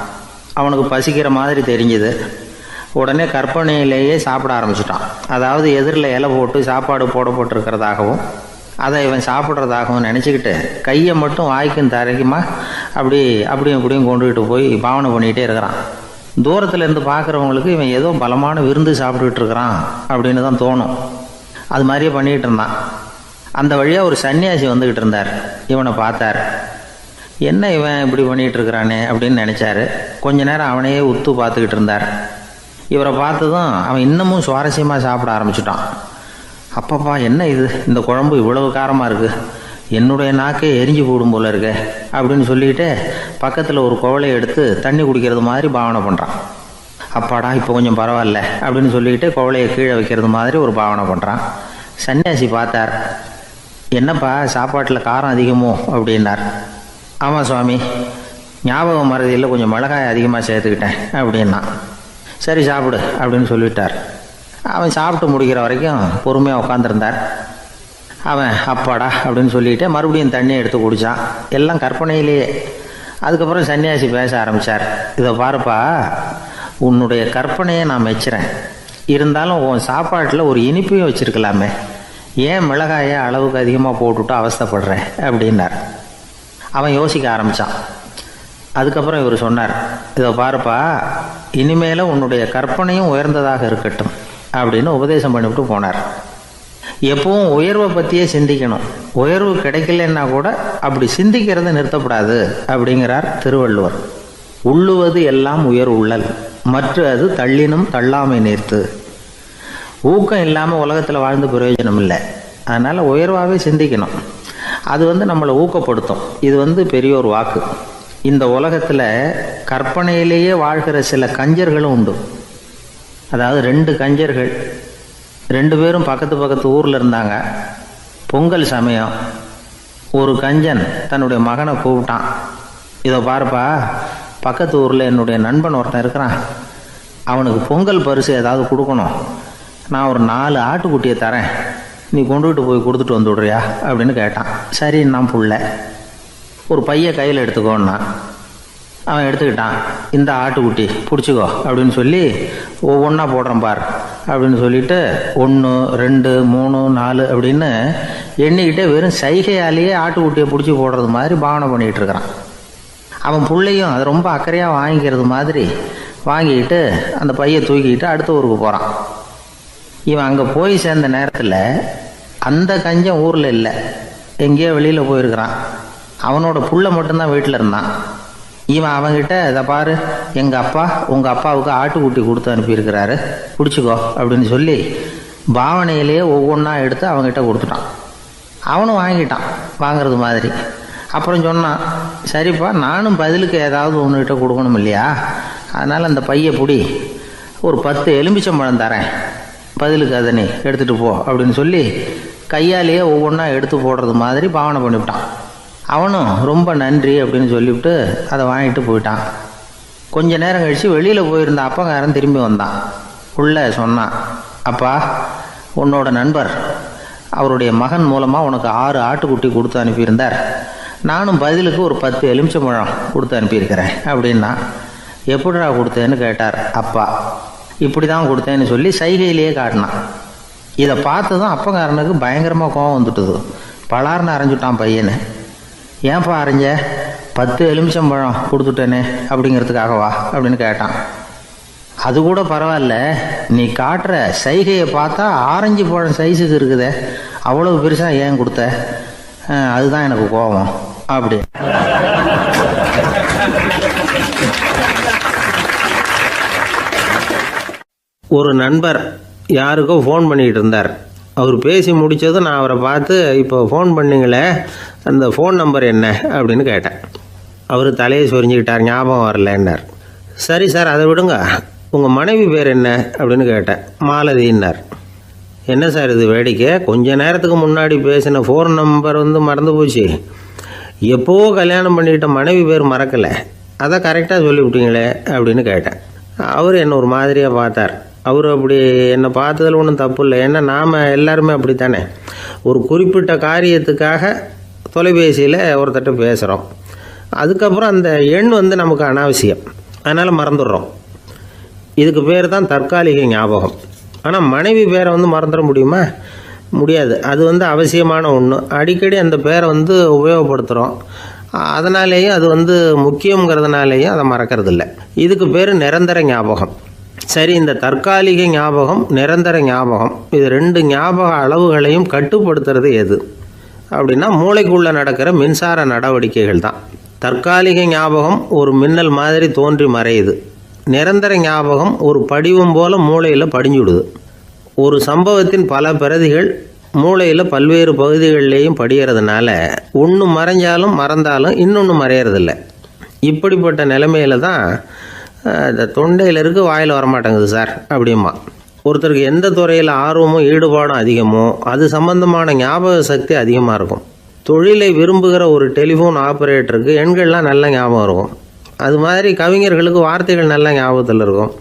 S1: அவனுக்கு பசிக்கிற மாதிரி தெரிஞ்சுது. உடனே கற்பனையிலேயே சாப்பிட ஆரம்பிச்சிட்டான். அதாவது எதிரில் இலை போட்டு சாப்பாடு போடப்பட்டிருக்கிறதாகவும் அதை இவன் சாப்பிட்றதாகவும் நினச்சிக்கிட்டு கையை மட்டும் வாய்க்கும் தரைக்குமா அப்படியும் இப்படியும் கொண்டுகிட்டு போய் பாவனை பண்ணிக்கிட்டே இருக்கிறான். தூரத்தில் இருந்து பார்க்குறவங்களுக்கு இவன் ஏதோ பலமான விருந்து சாப்பிட்டுக்கிட்டு இருக்கிறான் அப்படின்னு தான் தோணும். அது மாதிரியே பண்ணிக்கிட்டு இருந்தான். அந்த வழியாக ஒரு சன்னியாசி வந்துக்கிட்டு இருந்தார். இவனை பார்த்தார். என்ன இவன் இப்படி பண்ணிகிட்டு இருக்கிறானே அப்படின்னு நினச்சாரு. கொஞ்ச நேரம் அவனையே உத்து பார்த்துக்கிட்டு இருந்தார். இவரை பார்த்ததும் அவன் இன்னமும் சுவாரஸ்யமாக சாப்பிட ஆரம்பிச்சிட்டான். அப்பப்பா, என்ன இது, இந்த குழம்பு இவ்வளவு காரமாக இருக்குது, என்னுடைய நாக்கே எரிஞ்சு போடும் போல இருக்கு அப்படின்னு சொல்லிட்டு பக்கத்தில் ஒரு குவளையை எடுத்து தண்ணி குடிக்கிறது மாதிரி பாவனை பண்ணுறான். அப்பாடா இப்போ கொஞ்சம் பரவாயில்ல அப்படின்னு சொல்லிட்டு குவளையை கீழே வைக்கிறது மாதிரி ஒரு பாவனை பண்ணுறான். சன்னியாசி பார்த்தார். என்னப்பா சாப்பாட்டில் காரம் அதிகமோ அப்படின்னார். ஆமாம் சுவாமி, ஞாபகம் மறதியில் கொஞ்சம் மிளகாய் அதிகமாக சேர்த்துக்கிட்டேன் அப்படின்னா. சரி சாப்பிடு அப்படின்னு சொல்லிட்டார். அவன் சாப்பிட்டு முடிக்கிற வரைக்கும் பொறுமையாக உட்காந்துருந்தார். அவன் அப்பாடா அப்படின்னு சொல்லிட்டு மறுபடியும் தண்ணியை எடுத்து குடித்தான். எல்லாம் கற்பனையிலேயே. அதுக்கப்புறம் சன்னியாசி பேச ஆரம்பித்தார். இதை பாருப்பா, உன்னுடைய கற்பனையை நான் மெச்சுறேன். இருந்தாலும் உன் சாப்பாட்டில் ஒரு இனிப்பையும் வச்சுருக்கலாமே, ஏன் மிளகாயை அளவுக்கு அதிகமாக போட்டுவிட்டு அவஸ்தைப்படுறேன் அப்படின்னார். அவன் யோசிக்க ஆரம்பித்தான். அதுக்கப்புறம் இவர் சொன்னார், இதை பாருப்பா, இனிமேல் உன்னுடைய கற்பனையும் உயர்ந்ததாக இருக்கட்டும் அப்படின்னு உபதேசம் பண்ணிவிட்டு போனார். எப்பவும் உயர்வை பற்றியே சிந்திக்கணும். உயர்வு கிடைக்கலன்னா கூட அப்படி சிந்திக்கிறத நிறுத்தப்படாது அப்படிங்கிறார் திருவள்ளுவர். உள்ளுவது எல்லாம் உயர் உள்ளல், மற்ற அது தள்ளினும் தள்ளாமை நேர்த்து. ஊக்கம் இல்லாமல் உலகத்தில் வாழ்ந்து பிரயோஜனம் இல்லை. அதனால் உயர்வாகவே சிந்திக்கணும். அது நம்மளை ஊக்கப்படுத்தும். இது பெரியோர் வாக்கு. இந்த உலகத்தில் கற்பனையிலேயே வாழ்கிற சில கஞ்சர்களும் உண்டு. அதாவது 2 கஞ்சர்கள், 2 பேரும் பக்கத்து ஊரில் இருந்தாங்க. பொங்கல் சமயம் ஒரு கஞ்சன் தன்னுடைய மகனை கூப்பிட்டான். இதை பாருப்பா, பக்கத்து ஊரில் என்னுடைய நண்பன் ஒருத்தன் இருக்கிறான். அவனுக்கு பொங்கல் பரிசு ஏதாவது கொடுக்கணும். நான் ஒரு 4 ஆட்டுக்குட்டியை தரேன், நீ கொண்டுகிட்டு போய் கொடுத்துட்டு வந்து விடுறியா அப்படின்னு கேட்டான். சரி, நான் புள்ள ஒரு பைய கையில் எடுத்துக்கோன்னா. அவன் எடுத்துக்கிட்டான். இந்த ஆட்டுக்குட்டி பிடிச்சிக்கோ அப்படின்னு சொல்லி ஒவ்வொன்றா போடுறேன் பார் அப்படின்னு சொல்லிட்டு 1 2 3 4 அப்படின்னு எண்ணிக்கிட்டே வெறும் சைகையாலேயே ஆட்டுக்குட்டியை பிடிச்சி போடுறது மாதிரி பாவனை பண்ணிகிட்டு இருக்கிறான். அவன் பிள்ளையும் அதை ரொம்ப அக்கறையாக வாங்கிக்கிறது மாதிரி வாங்கிக்கிட்டு அந்த பையை தூக்கிக்கிட்டு அடுத்த ஊருக்கு போகிறான். இவன் அங்கே போய் சேர்ந்த நேரத்தில் அந்த கஞ்சன் ஊரில் இல்லை, எங்கேயோ வெளியில் போயிருக்கிறான். அவனோட புள்ள மட்டும்தான் வீட்டில் இருந்தான். இவன் அவன்கிட்ட, இதை பாரு, எங்கள் அப்பா உங்கள் அப்பாவுக்கு ஆட்டுக்குட்டி கொடுத்து அனுப்பியிருக்கிறாரு, பிடிச்சிக்கோ அப்படின்னு சொல்லி பாவனையிலேயே ஒவ்வொன்றா எடுத்து அவங்ககிட்ட கொடுத்துட்டான். அவனும் வாங்கிட்டான் வாங்கிறது மாதிரி. அப்புறம் சொன்னான், சரிப்பா, நானும் பதிலுக்கு ஏதாவது ஒன்றுகிட்ட கொடுக்கணும் இல்லையா, அதனால் அந்த பையை பிடி, ஒரு 10 எலுமிச்சம்பழம் தரேன், பதிலுக்கு அதை நீ எடுத்துகிட்டு போ அப்படின்னு சொல்லி கையாலேயே ஒவ்வொன்றா எடுத்து போடுறது மாதிரி பாவனை பண்ணிவிட்டான். அவனும் ரொம்ப நன்றி அப்படின்னு சொல்லிவிட்டு அதை வாங்கிட்டு போயிட்டான். கொஞ்ச நேரம் கழித்து வெளியில் போயிருந்த அப்பங்காரன் திரும்பி வந்தான். உள்ள சொன்னான், அப்பா, உன்னோட நண்பர் அவருடைய மகன் மூலமாக உனக்கு 6 ஆட்டுக்குட்டி கொடுத்து அனுப்பியிருந்தார். நானும் பதிலுக்கு ஒரு 10 எலுமிச்சம்பழம் கொடுத்து அனுப்பியிருக்கிறேன் அப்படின்னா. எப்படிடா கொடுத்தேன்னு கேட்டார் அப்பா. இப்படி தான் கொடுத்தேன்னு சொல்லி சைகையிலேயே காட்டினான். இதை பார்த்து தான் அப்பங்காரனுக்கு பயங்கரமாக கோபம் வந்துட்டுது. பலார்னு அரைஞ்சுட்டான் பையனை. ஏன்ப்பா அரைஞ்ச? 10 எலுமிச்சம்பழம் கொடுத்துட்டேனே அப்படிங்கிறதுக்காகவா அப்படின்னு கேட்டான். அது கூட பரவாயில்ல, நீ காட்டுற சைகையை பார்த்தா ஆரஞ்சு பழம் சைஸுக்கு இருக்குதே, அவ்வளவு பெருசாக ஏன் கொடுத்த? அதுதான் எனக்கு கோபம் அப்படி. ஒரு நண்பர் யாருக்கோ ஃபோன் பண்ணிக்கிட்டு இருந்தார். அவர் பேசி முடித்ததும் நான் அவரை பார்த்து, இப்போ ஃபோன் பண்ணிங்களே, அந்த ஃபோன் நம்பர் என்ன அப்படின்னு கேட்டேன். அவர் தலையை சொரிஞ்சுக்கிட்டார். ஞாபகம் வரலன்னார். சரி சார், அதை விடுங்க, உங்கள் மனைவி பேர் என்ன அப்படின்னு கேட்டேன். மாலதின்னார். என்ன சார் இது வேடிக்கை, கொஞ்ச நேரத்துக்கு முன்னாடி பேசின ஃபோன் நம்பர் மறந்து போச்சு. எப்போவோ கல்யாணம் பண்ணிக்கிட்ட மனைவி பேர் மறக்கலை, அதை கரெக்டாக சொல்லிவிட்டீங்களே அப்படின்னு கேட்டேன். அவர் என்ன ஒரு மாதிரியாக பார்த்தார். அவர் அப்படி என்னை பார்த்ததில் ஒன்றும் தப்பு இல்லை. ஏன்னா நாம் எல்லாருமே அப்படி தானே, ஒரு குறிப்பிட்ட காரியத்துக்காக தொலைபேசியில் ஒருத்தட்ட பேசுகிறோம். அதுக்கப்புறம் அந்த எண் நமக்கு அனாவசியம், அதனால் மறந்துடுறோம். இதுக்கு பேர் தான் தற்காலிக ஞாபகம். ஆனால் மனைவி பேரை மறந்துட முடியுமா? முடியாது. அது அவசியமான ஒன்று. அடிக்கடி அந்த பேரை உபயோகப்படுத்துகிறோம். அதனாலேயும் அது முக்கியங்கிறதுனாலேயும் அதை மறக்கறதில்ல. இதுக்கு பேர் நிரந்தர ஞாபகம். சரி, இந்த தற்காலிக ஞாபகம், நிரந்தர ஞாபகம், இது 2 ஞாபக அளவுகளையும் கட்டுப்படுத்துறது எது அப்படின்னா மூளைக்குள்ளே நடக்கிற மின்சார நடவடிக்கைகள் தான். தற்காலிக ஞாபகம் ஒரு மின்னல் மாதிரி தோன்றி மறையுது. நிரந்தர ஞாபகம் ஒரு படிவம் போல் மூளையில் படிஞ்சுடுது. ஒரு சம்பவத்தின் பல பிரதிகள் மூளையில் பல்வேறு பகுதிகளிலேயும் படிகிறதுனால ஒன்று மறைஞ்சாலும் மறந்தாலும் இன்னொன்று மறையறதில்ல. இப்படிப்பட்ட நிலைமையில தான் இந்த தொண்டையில் இருக்கு, வாயில் வரமாட்டேங்குது சார் அப்படிமா. ஒருத்தருக்கு எந்த துறையில் ஆர்வமும் ஈடுபாடும் அதிகமோ அது சம்பந்தமான ஞாபக சக்தி அதிகமாக இருக்கும். தொழிலை விரும்புகிற ஒரு டெலிஃபோன் ஆப்ரேட்டருக்கு எண்கள்லாம் நல்ல ஞாபகம் இருக்கும். அது மாதிரி கவிஞர்களுக்கு வார்த்தைகள் நல்ல ஞாபகத்தில் இருக்கும்.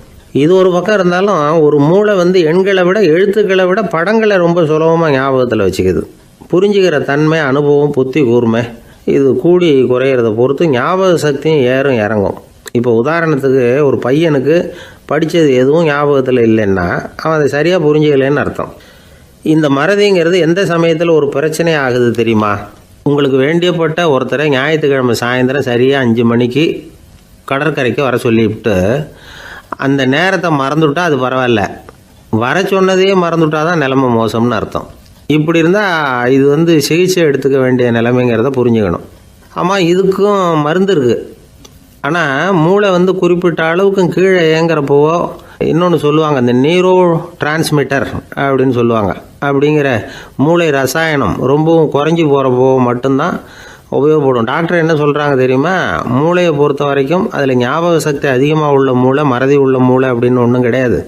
S1: இது ஒரு பக்கம் இருந்தாலும் ஒரு மூளை எண்களை விட எழுத்துக்களை விட படங்களை ரொம்ப சுலபமாக ஞாபகத்தில் வச்சுக்குது. புரிஞ்சுக்கிற தன்மை, அனுபவம், புத்தி கூர்மை இது கூடி குறையிறத பொறுத்து ஞாபக சக்தியும் ஏறும் இறங்கும். இப்போ உதாரணத்துக்கு ஒரு பையனுக்கு படித்தது எதுவும் ஞாபகத்தில் இல்லைன்னா அவன் அதை சரியாக புரிஞ்சுக்கலைன்னு அர்த்தம். இந்த மறதிங்கிறது எந்த சமயத்தில் ஒரு பிரச்சனை ஆகுது தெரியுமா? உங்களுக்கு வேண்டியப்பட்ட ஒருத்தரை ஞாயிற்றுக்கிழமை சாயந்தரம் சரியாக 5 மணிக்கு கடற்கரைக்கு வர சொல்லிவிட்டு அந்த நேரத்தை மறந்துவிட்டா அது பரவாயில்ல, வர சொன்னதையே மறந்துவிட்டா தான் நிலைமை மோசம்னு அர்த்தம். இப்படி இருந்தால் இது சிகிச்சை எடுத்துக்க வேண்டிய நிலைமைங்கிறத புரிஞ்சுக்கணும். ஆமாம், இதுக்கும் மருந்து இருக்குது. ஆனால் மூளை குறிப்பிட்ட அளவுக்கும் கீழே இயங்குறப்போவோ இன்னொன்று சொல்லுவாங்க, இந்த நியூரோ டிரான்ஸ்மிட்டர் அப்படின்னு சொல்லுவாங்க. அப்படிங்கிற மூளை ரசாயனம் ரொம்பவும் குறைஞ்சி போகிறப்போ மட்டும்தான் உபயோகப்படும். டாக்டர் என்ன சொல்கிறாங்க தெரியுமா? மூளையை பொறுத்த வரைக்கும் அதில் ஞாபக சக்தி அதிகமாக உள்ள மூளை, மறதி உள்ள மூளை அப்படின்னு ஒன்றும் கிடையாது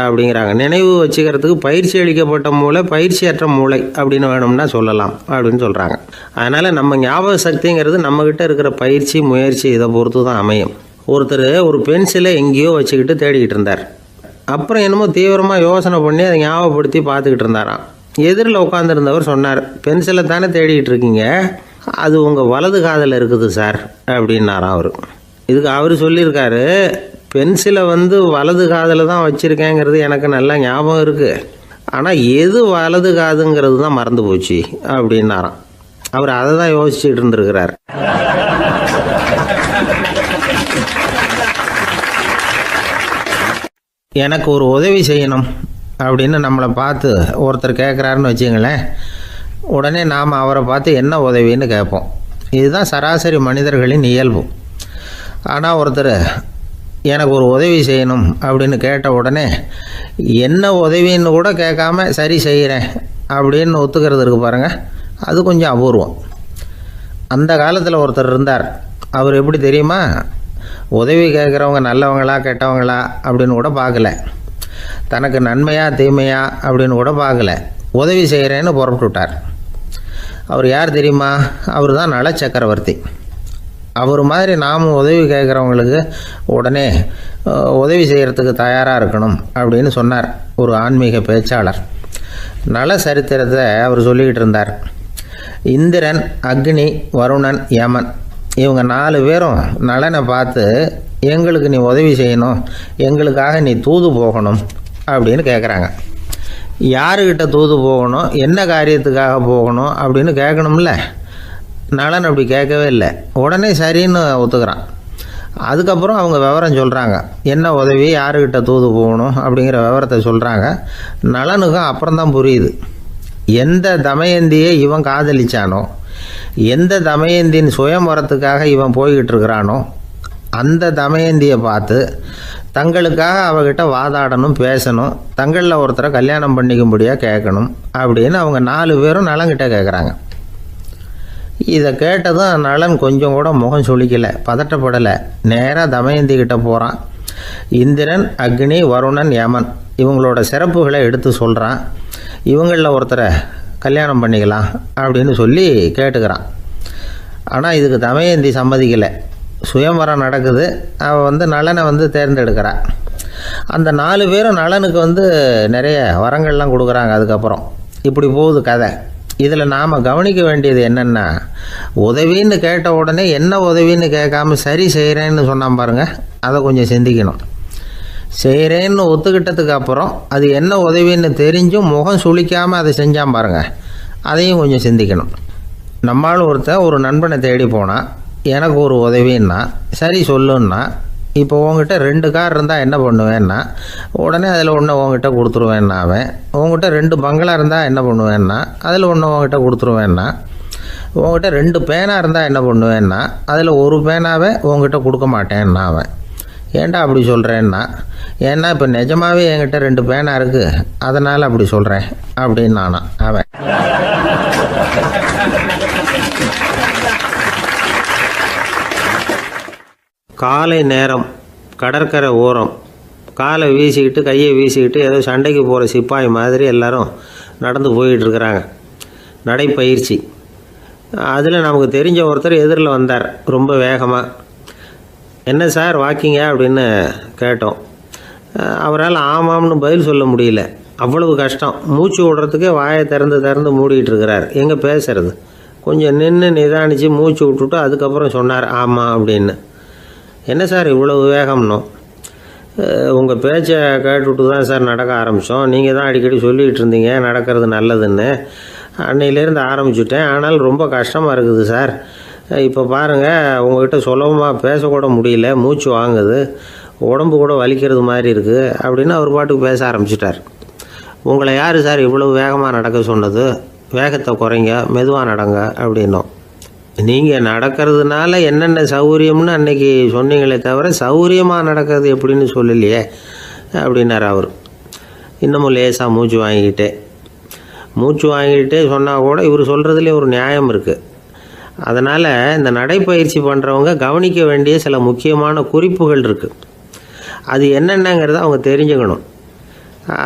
S1: அப்படிங்கிறாங்க. நினைவு வச்சுக்கிறதுக்கு பயிற்சி அளிக்கப்பட்ட மூளை, பயிற்சியற்ற மூளை அப்படின்னு வேணும்னா சொல்லலாம் அப்படின்னு சொல்கிறாங்க. அதனால் நம்ம ஞாபக சக்திங்கிறது நம்மக்கிட்ட இருக்கிற பயிற்சி, முயற்சி இதை பொறுத்து தான் அமையும். ஒருத்தர் ஒரு பென்சிலை எங்கேயோ வச்சுக்கிட்டு தேடிக்கிட்டு இருந்தார். அப்புறம் என்னமோ தீவிரமாக யோசனை பண்ணி அதை ஞாபகப்படுத்தி பார்த்துக்கிட்டு இருந்தாராம். எதிரில் உட்காந்துருந்தவர் சொன்னார், பென்சிலை தானே தேடிக்கிட்டு இருக்கீங்க, அது உங்கள் வலது காதில் இருக்குது சார் அப்படின்னாராம் அவர். இதுக்கு அவர் சொல்லியிருக்காரு, பென்சிலை வலது காதில் தான் வச்சுருக்கேங்கிறது எனக்கு நல்லா ஞாபகம் இருக்குது, ஆனால் எது வலது காதுங்கிறது தான் மறந்து போச்சு அப்படின்னாராம். அவர் அதை தான் யோசிச்சுட்டு இருந்திருக்கிறார். எனக்கு ஒரு உதவி செய்யணும் அப்படின்னு நம்மளை பார்த்து ஒருத்தர் கேட்குறாருன்னு வச்சுங்களேன், உடனே நாம் அவரை பார்த்து என்ன உதவின்னு கேட்போம். இதுதான் சராசரி மனிதர்களின் இயல்பு. ஆனால் ஒருத்தர் எனக்கு ஒரு உதவி செய்யணும் அப்படின்னு கேட்ட உடனே என்ன உதவின்னு கூட கேட்காம சரி செய்கிறேன் அப்படின்னு ஒத்துக்கிறது இருக்கு பாருங்கள், அது கொஞ்சம் அபூர்வம். அந்த காலத்தில் ஒருத்தர் இருந்தார். அவர் எப்படி தெரியுமா? உதவி கேட்குறவங்க நல்லவங்களா கெட்டவங்களா அப்படின்னு கூட பார்க்கல, தனக்கு நன்மையா தீமையா அப்படின்னு கூட பார்க்கல, உதவி செய்கிறேன்னு புறப்பட்டு விட்டார். அவர் யார் தெரியுமா? அவர் தான் நல சக்கரவர்த்தி. அவர் மாதிரி நாமும் உதவி கேட்குறவங்களுக்கு உடனே உதவி செய்கிறதுக்கு தயாராக இருக்கணும் அப்படின்னு சொன்னார் ஒரு ஆன்மீக பேச்சாளர். நல சரித்திரத்தை அவர் சொல்லிக்கிட்டு இருந்தார். இந்திரன், அக்னி, வருணன், யமன் இவங்க 4 பேரும் நலனை பார்த்து எங்களுக்கு நீ உதவி செய்யணும், எங்களுக்காக நீ தூது போகணும் அப்படின்னு கேட்குறாங்க. யாருக்கிட்ட தூது போகணும், என்ன காரியத்துக்காக போகணும் அப்படின்னு கேட்கணும்ல. நலன் அப்படி கேட்கவே இல்லை, உடனே சரின்னு ஒத்துக்கிறான். அதுக்கப்புறம் அவங்க விவரம் சொல்கிறாங்க, என்ன உதவி, யாருக்கிட்ட தூது போகணும் அப்படிங்கிற விவரத்தை சொல்கிறாங்க. நலனுக்கும் அப்புறம்தான் புரியுது, எந்த தமயந்தியை இவன் காதலிச்சானோ, எந்த தமயந்தின் சுயமரத்துக்காக இவன் போய்கிட்டு இருக்கிறானோ அந்த தமயந்தியை பார்த்து தங்களுக்காக அவகிட்ட வாதாடணும், பேசணும், தங்களில் ஒருத்தரை கல்யாணம் பண்ணிக்கும்படியாக கேட்கணும் அப்படின்னு அவங்க 4 பேரும் நலன்கிட்ட கேட்குறாங்க. இதை கேட்டதும் நலன் கொஞ்சம் கூட முகம் சுளிக்கலை, பதட்டப்படலை. நேராக தமயந்தி கிட்ட போகிறான். இந்திரன், அக்னி, வருணன், யமன் இவங்களோட சிறப்புகளை எடுத்து சொல்கிறான். இவங்களில் ஒருத்தரை கல்யாணம் பண்ணிக்கலாம் அப்படின்னு சொல்லி கேட்டுக்கிறான். ஆனால் இதுக்கு தமயந்தி சம்மதிக்கலை. சுயமரம் நடக்குது, அவள் நலனை தேர்ந்தெடுக்கிறாள். அந்த 4 பேரும் நலனுக்கு நிறைய வரங்கள்லாம் கொடுக்குறாங்க. அதுக்கப்புறம் இப்படி போகுது கதை. இதில் நாம் கவனிக்க வேண்டியது என்னென்னா, உதவின்னு கேட்ட உடனே என்ன உதவின்னு கேட்காம சரி செய்கிறேன்னு சொன்னான் பாருங்கள், அதை கொஞ்சம் சிந்திக்கணும். செய்கிறேன்னு ஒத்துக்கிட்டதுக்கு அப்புறம் அது என்ன உதவின்னு தெரிஞ்சும் முகம் சுளிக்காமல் அதை செஞ்சான் பாருங்கள், அதையும் கொஞ்சம் சிந்திக்கணும். நம்மால் ஒருத்தர் ஒரு நண்பனை தேடி போனால் எனக்கு ஒரு உதவின்னா சரி சொல்லுன்னா, இப்போ உங்ககிட்ட 2 கார் இருந்தால் என்ன பண்ணுவேன்னா உடனே அதில் ஒன்று உங்ககிட்ட கொடுத்துருவேன்னா, அவன் உங்ககிட்ட 2 பங்களா இருந்தால் என்ன பண்ணுவேன்னா அதில் ஒன்று உங்ககிட்ட கொடுத்துருவேன்னா, உங்ககிட்ட 2 பேனா இருந்தால் என்ன பண்ணுவேன்னா அதில் ஒரு பேனாவை உங்ககிட்ட கொடுக்க மாட்டேன்னா அவன். ஏன்டா அப்படி சொல்கிறேன்னா, ஏன்னா இப்போ நிஜமாகவே என்கிட்ட 2 பேனா இருக்குது, அதனால் அப்படி சொல்கிறேன் அப்படின்னு நானா அவன். காலை நேரம் கடற்கரை ஓரம் காலை வீசிக்கிட்டு கையை வீசிக்கிட்டு ஏதோ சண்டைக்கு போகிற சிப்பாய் மாதிரி எல்லாரும் நடந்து போயிட்டுருக்குறாங்க. நடைப்பயிற்சி. அதில் நமக்கு தெரிஞ்ச ஒருத்தர் எதிரில் வந்தார் ரொம்ப வேகமாக. என்ன சார் வாக்கிங்க அப்படின்னு கேட்டோம். அவரால் ஆமாம்னு பதில் சொல்ல முடியல. அவ்வளவு கஷ்டம். மூச்சு விடுறதுக்கே வாயை திறந்து மூடிட்டு இருக்கிறார். எங்கே பேசுறது? கொஞ்சம் நின்று நிதானித்து மூச்சு விட்டுட்டு அதுக்கப்புறம் சொன்னார் ஆமாம் அப்படின்னு. என்ன சார் இவ்வளவு வேகம்னோ? உங்கள் பேச்சை கேட்டுவிட்டு தான் சார் நடக்க ஆரம்பித்தோம். நீங்கள் தான் அடிக்கடி சொல்லிகிட்டு இருந்தீங்க நடக்கிறது நல்லதுன்னு. அன்னையிலேருந்து ஆரம்பிச்சுட்டேன். ஆனால் ரொம்ப கஷ்டமாக இருக்குது சார். இப்போ பாருங்கள், உங்கள்கிட்ட சுலபமாக பேசக்கூட முடியல, மூச்சு வாங்குது, உடம்பு கூட வலிக்கிறது மாதிரி இருக்குது அப்படின்னு அவர் பாட்டுக்கு பேச ஆரம்பிச்சிட்டார். உங்களை யார் சார் இவ்வளவு வேகமாக நடக்க சொன்னது? வேகத்தை குறைங்க, மெதுவாக நடங்க அப்படின்னோம். நீங்கள் நடக்கிறதுனால என்னென்ன சௌகரியம்னு அன்றைக்கி சொன்னீங்களே தவிர சௌகரியமாக நடக்கிறது எப்படின்னு சொல்லலையே அப்படின்னார் அவர். இன்னமும் லேசாக மூச்சு வாங்கிக்கிட்டே சொன்னால் கூட இவர் சொல்கிறதுலேயே ஒரு நியாயம் இருக்குது. அதனால் இந்த நடைப்பயிற்சி பண்ணுறவங்க கவனிக்க வேண்டிய சில முக்கியமான குறிப்புகள் இருக்குது. அது என்னென்னங்கிறத அவங்க தெரிஞ்சுக்கணும்.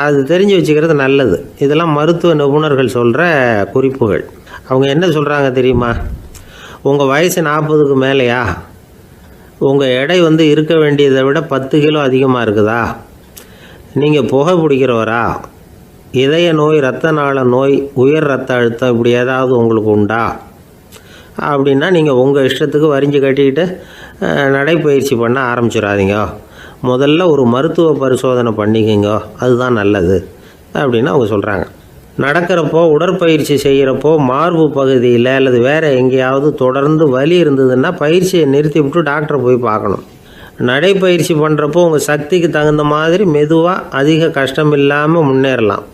S1: அது தெரிஞ்சு வச்சுக்கிறது நல்லது. இதெல்லாம் மருத்துவ நிபுணர்கள் சொல்கிற குறிப்புகள். அவங்க என்ன சொல்கிறாங்க தெரியுமா? உங்கள் வயசு 40க்கு மேலேயா? உங்கள் எடை இருக்க வேண்டியதை விட 10 கிலோ அதிகமாக இருக்குதா? நீங்கள் புகை பிடிக்கிறவரா? இதய நோய், இரத்த நாள நோய், உயர் இரத்த அழுத்தம் இப்படி ஏதாவது உங்களுக்கு உண்டா? அப்படின்னா நீங்கள் உங்கள் இஷ்டத்துக்கு வரிஞ்சு கட்டிக்கிட்டு நடைப்பயிற்சி பண்ண ஆரம்பிச்சிடாதீங்க. முதல்ல ஒரு மருத்துவ பரிசோதனை பண்ணிக்கோங்க, அதுதான் நல்லது அப்படின்னு அவங்க சொல்கிறாங்க. நடக்கிறப்போ, உடற்பயிற்சி செய்கிறப்போ மார்பு பகுதியில் அல்லது வேறு எங்கேயாவது தொடர்ந்து வலி இருந்ததுன்னா பயிற்சியை நிறுத்தி விட்டு டாக்டரை போய் பார்க்கணும். நடைப்பயிற்சி பண்ணுறப்போ உங்கள் சக்திக்கு தகுந்த மாதிரி மெதுவாக அதிக கஷ்டம் இல்லாமல் முன்னேறலாம்.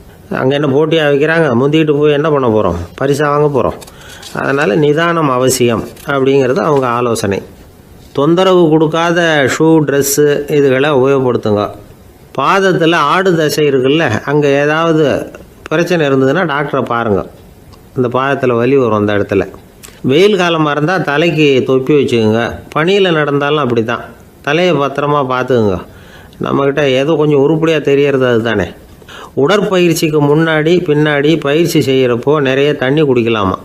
S1: அங்கே என்ன போட்டியாக வைக்கிறாங்க? முந்திக்கிட்டு போய் என்ன பண்ண போகிறோம்? பரிசாக வாங்க போகிறோம். அதனால் நிதானம் அவசியம் அப்படிங்கிறது அவங்க ஆலோசனை. தொந்தரவு கொடுக்காத ஷூ, ட்ரெஸ்ஸு இதுகளை உபயோகப்படுத்துங்க. பாதத்தில் ஆடு தசை இருக்குல்ல, அங்கே ஏதாவது பிரச்சனை இருந்ததுன்னா டாக்டரை பாருங்கள். இந்த பாதத்தில் வலி வரும் அந்த இடத்துல. வெயில் காலமாக இருந்தால் தலைக்கு தொப்பி வச்சுக்கோங்க. பனியில் நடந்தாலும் அப்படி தான். தலையை பத்திரமா பார்த்துக்குங்க. நம்மக்கிட்ட ஏதோ கொஞ்சம் உருப்படியாக தெரியறது அது தானே. உடற்பயிற்சிக்கு முன்னாடி பின்னாடி பயிற்சி செய்கிறப்போ நிறைய தண்ணி குடிக்கலாமா.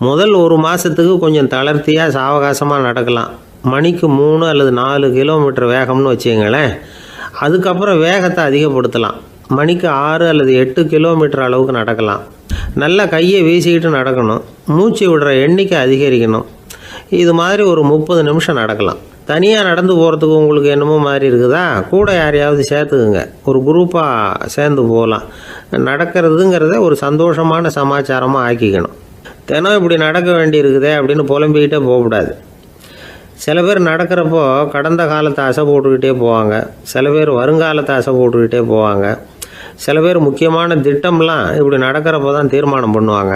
S1: முதல் 1 மாதத்துக்கு கொஞ்சம் தளர்த்தியாக சாவகாசமாக நடக்கலாம். மணிக்கு 3 அல்லது 4 கிலோமீட்டர் வேகம்னு வச்சுங்களேன். அதுக்கப்புறம் வேகத்தை அதிகப்படுத்தலாம். மணிக்கு 6 அல்லது 8 கிலோமீட்டர் அளவுக்கு நடக்கலாம். நல்லா கையை வீசிக்கிட்டு நடக்கணும். மூச்சு விடுற எண்ணிக்கை அதிகரிக்கணும். இது மாதிரி ஒரு 30 நிமிஷம் நடக்கலாம். தனியாக நடந்து போகிறதுக்கு உங்களுக்கு என்னமோ மாதிரி இருக்குதா? கூட யாரையாவது சேர்த்துக்குங்க. ஒரு குரூப்பாக சேர்ந்து போகலாம். நடக்கிறதுங்கிறத ஒரு சந்தோஷமான சமாச்சாரமாக ஆக்கிக்கணும். தினம் இப்படி நடக்க வேண்டி இருக்குதே அப்படின்னு புலம்பிக்கிட்டே போகக்கூடாது. சில பேர் நடக்கிறப்போ கடந்த காலத்தை அசை போட்டுக்கிட்டே போவாங்க. சில பேர் வருங்காலத்தை அசை போட்டுக்கிட்டே போவாங்க. சில பேர் முக்கியமான திட்டம்லாம் இப்படி நடக்கிறப்போ தான் தீர்மானம் பண்ணுவாங்க.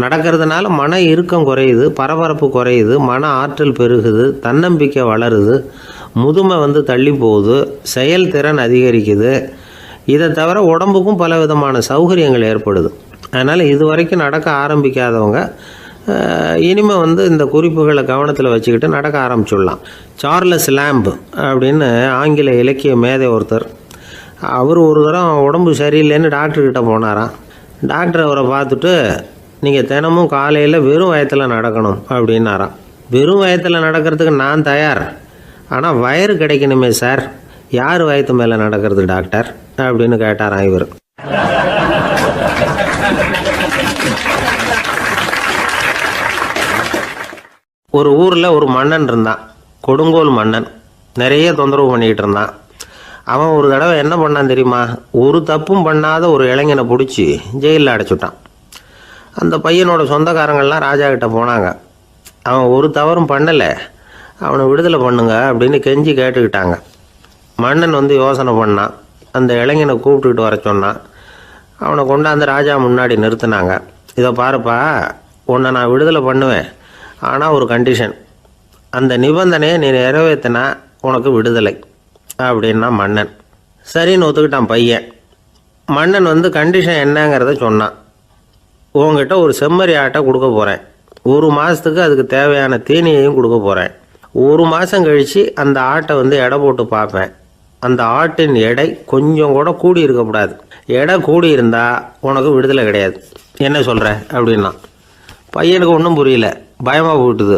S1: நடக்கிறதுனால மன இறுக்கம் குறையுது, பரபரப்பு குறையுது, மன ஆற்றல் பெருகுது, தன்னம்பிக்கை வளருது, முதுமை தள்ளி போகுது, செயல்திறன் அதிகரிக்குது. இதை தவிர உடம்புக்கும் பல விதமான சௌகரியங்கள் ஏற்படுது. அதனால் இது வரைக்கும் நடக்க ஆரம்பிக்காதவங்க இனிமேல் இந்த குறிப்புகளை கவனத்தில் வச்சுக்கிட்டு நடக்க ஆரம்பிச்சுடலாம். சார்லஸ் லேம்ப் அப்படின்னு ஆங்கில இலக்கிய மேதை ஒருத்தர். அவர் ஒரு தரம் உடம்பு சரியில்லைன்னு டாக்டர்கிட்ட போனாராம். டாக்டர் அவரை பார்த்துட்டு, நீங்கள் தினமும் காலையில் வெறும் வயத்தில் நடக்கணும் அப்படின்னாராம். வெறும் வயத்தில் நடக்கிறதுக்கு நான் தயார், ஆனால் வயிறு கிடைக்கணுமே சார். யார் வயத்து மேலே நடக்கிறது டாக்டர் அப்படின்னு கேட்டாராம் இவர். ஒரு ஊரில் ஒரு மன்னன் இருந்தான், கொடுங்கோல் மன்னன். நிறைய தொந்தரவு பண்ணிக்கிட்டு இருந்தான். அவன் ஒரு தடவை என்ன பண்ணான் தெரியுமா? ஒரு தப்பும் பண்ணாத ஒரு இளைஞனை பிடிச்சி ஜெயிலில் அடைச்சுட்டான். அந்த பையனோட சொந்தக்காரங்கள்லாம் ராஜா கிட்ட போனாங்க. அவன் ஒரு தவறும் பண்ணலை, அவனை விடுதலை பண்ணுங்க அப்படின்னு கெஞ்சி கேட்டுக்கிட்டாங்க. மன்னன் யோசனை பண்ணான். அந்த இளைஞனை கூப்பிட்டுக்கிட்டு வர சொன்னான். அவனை கொண்டாந்து ராஜா முன்னாடி நிறுத்தினாங்க. இதை பாருப்பா, உன்னை நான் விடுதலை பண்ணுவேன், ஆனால் ஒரு கண்டிஷன். அந்த நிபந்தனையை நீ நிறைவேற்றினா உனக்கு விடுதலை அப்படின்னா மன்னன். சரின்னு ஒத்துக்கிட்டான் பையன். மன்னன் கண்டிஷன் என்னங்கிறத சொன்னான். உங்ககிட்ட ஒரு செம்மறி ஆட்டை கொடுக்க போகிறேன். 1 மாதத்துக்கு அதுக்கு தேவையான தீனியையும் கொடுக்க போகிறேன். 1 மாதம் கழித்து அந்த ஆட்டை வந்து எடை போட்டு பார்ப்பேன். அந்த ஆட்டின் எடை கொஞ்சம் கூட கூடி இருக்கக்கூடாது. எடை கூடி இருந்தால் உனக்கு விடுதலை கிடையாது. என்ன சொல்கிற அப்படின்னா பையனுக்கு ஒன்றும் புரியல, பயமாக போயிட்டுது.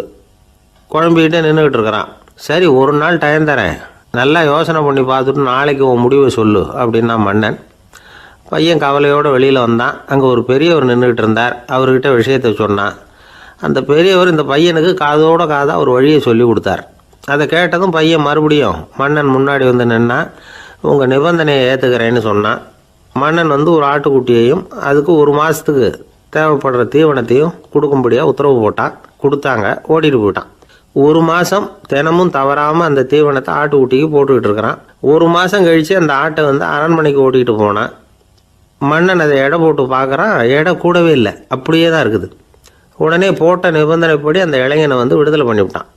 S1: குழம்பிக்கிட்டே நின்றுக்கிட்டு இருக்கிறான். சரி, ஒரு நாள் டைம் தரேன், நல்லா யோசனை பண்ணி பார்த்துட்டு நாளைக்கு உன் முடிவை சொல்லு அப்படின்னா மன்னன். பையன் கவலையோடு வெளியில் வந்தான். அங்கே ஒரு பெரியவர் நின்றுக்கிட்டு இருந்தார். அவர்கிட்ட விஷயத்தை சொன்னான். அந்த பெரியவர் இந்த பையனுக்கு காதோட காதாக ஒரு வழியை சொல்லி கொடுத்தார். அதை கேட்டதும் பையன் மறுபடியும் மன்னன் முன்னாடி வந்து நின்னா, உங்கள் நிபந்தனையை ஏற்றுக்கிறேன்னு சொன்னான். மன்னன் வந்து ஒரு ஆட்டுக்குட்டியையும் அதுக்கு 1 மாதத்துக்கு தேவைப்படுற தீவனத்தையும் கொடுக்கும்படியாக உத்தரவு போட்டான். கொடுத்தாங்க, ஓடிட்டு போயிட்டான். 1 மாதம் தினமும் தவறாமல் அந்த தீவனத்தை ஆட்டுக்குட்டிக்கு போட்டுக்கிட்டு இருக்கிறான். 1 மாதம் கழித்து அந்த ஆட்டை வந்து அரண்மனைக்கு ஓட்டிகிட்டு போனான். மன்னன் அதை எடை போட்டு பார்க்குறான். எடை கூடவே இல்லை, அப்படியே தான் இருக்குது. உடனே போட்ட நிபந்தனைப்படி அந்த இளைஞனை வந்து விடுதலை பண்ணிவிட்டான்.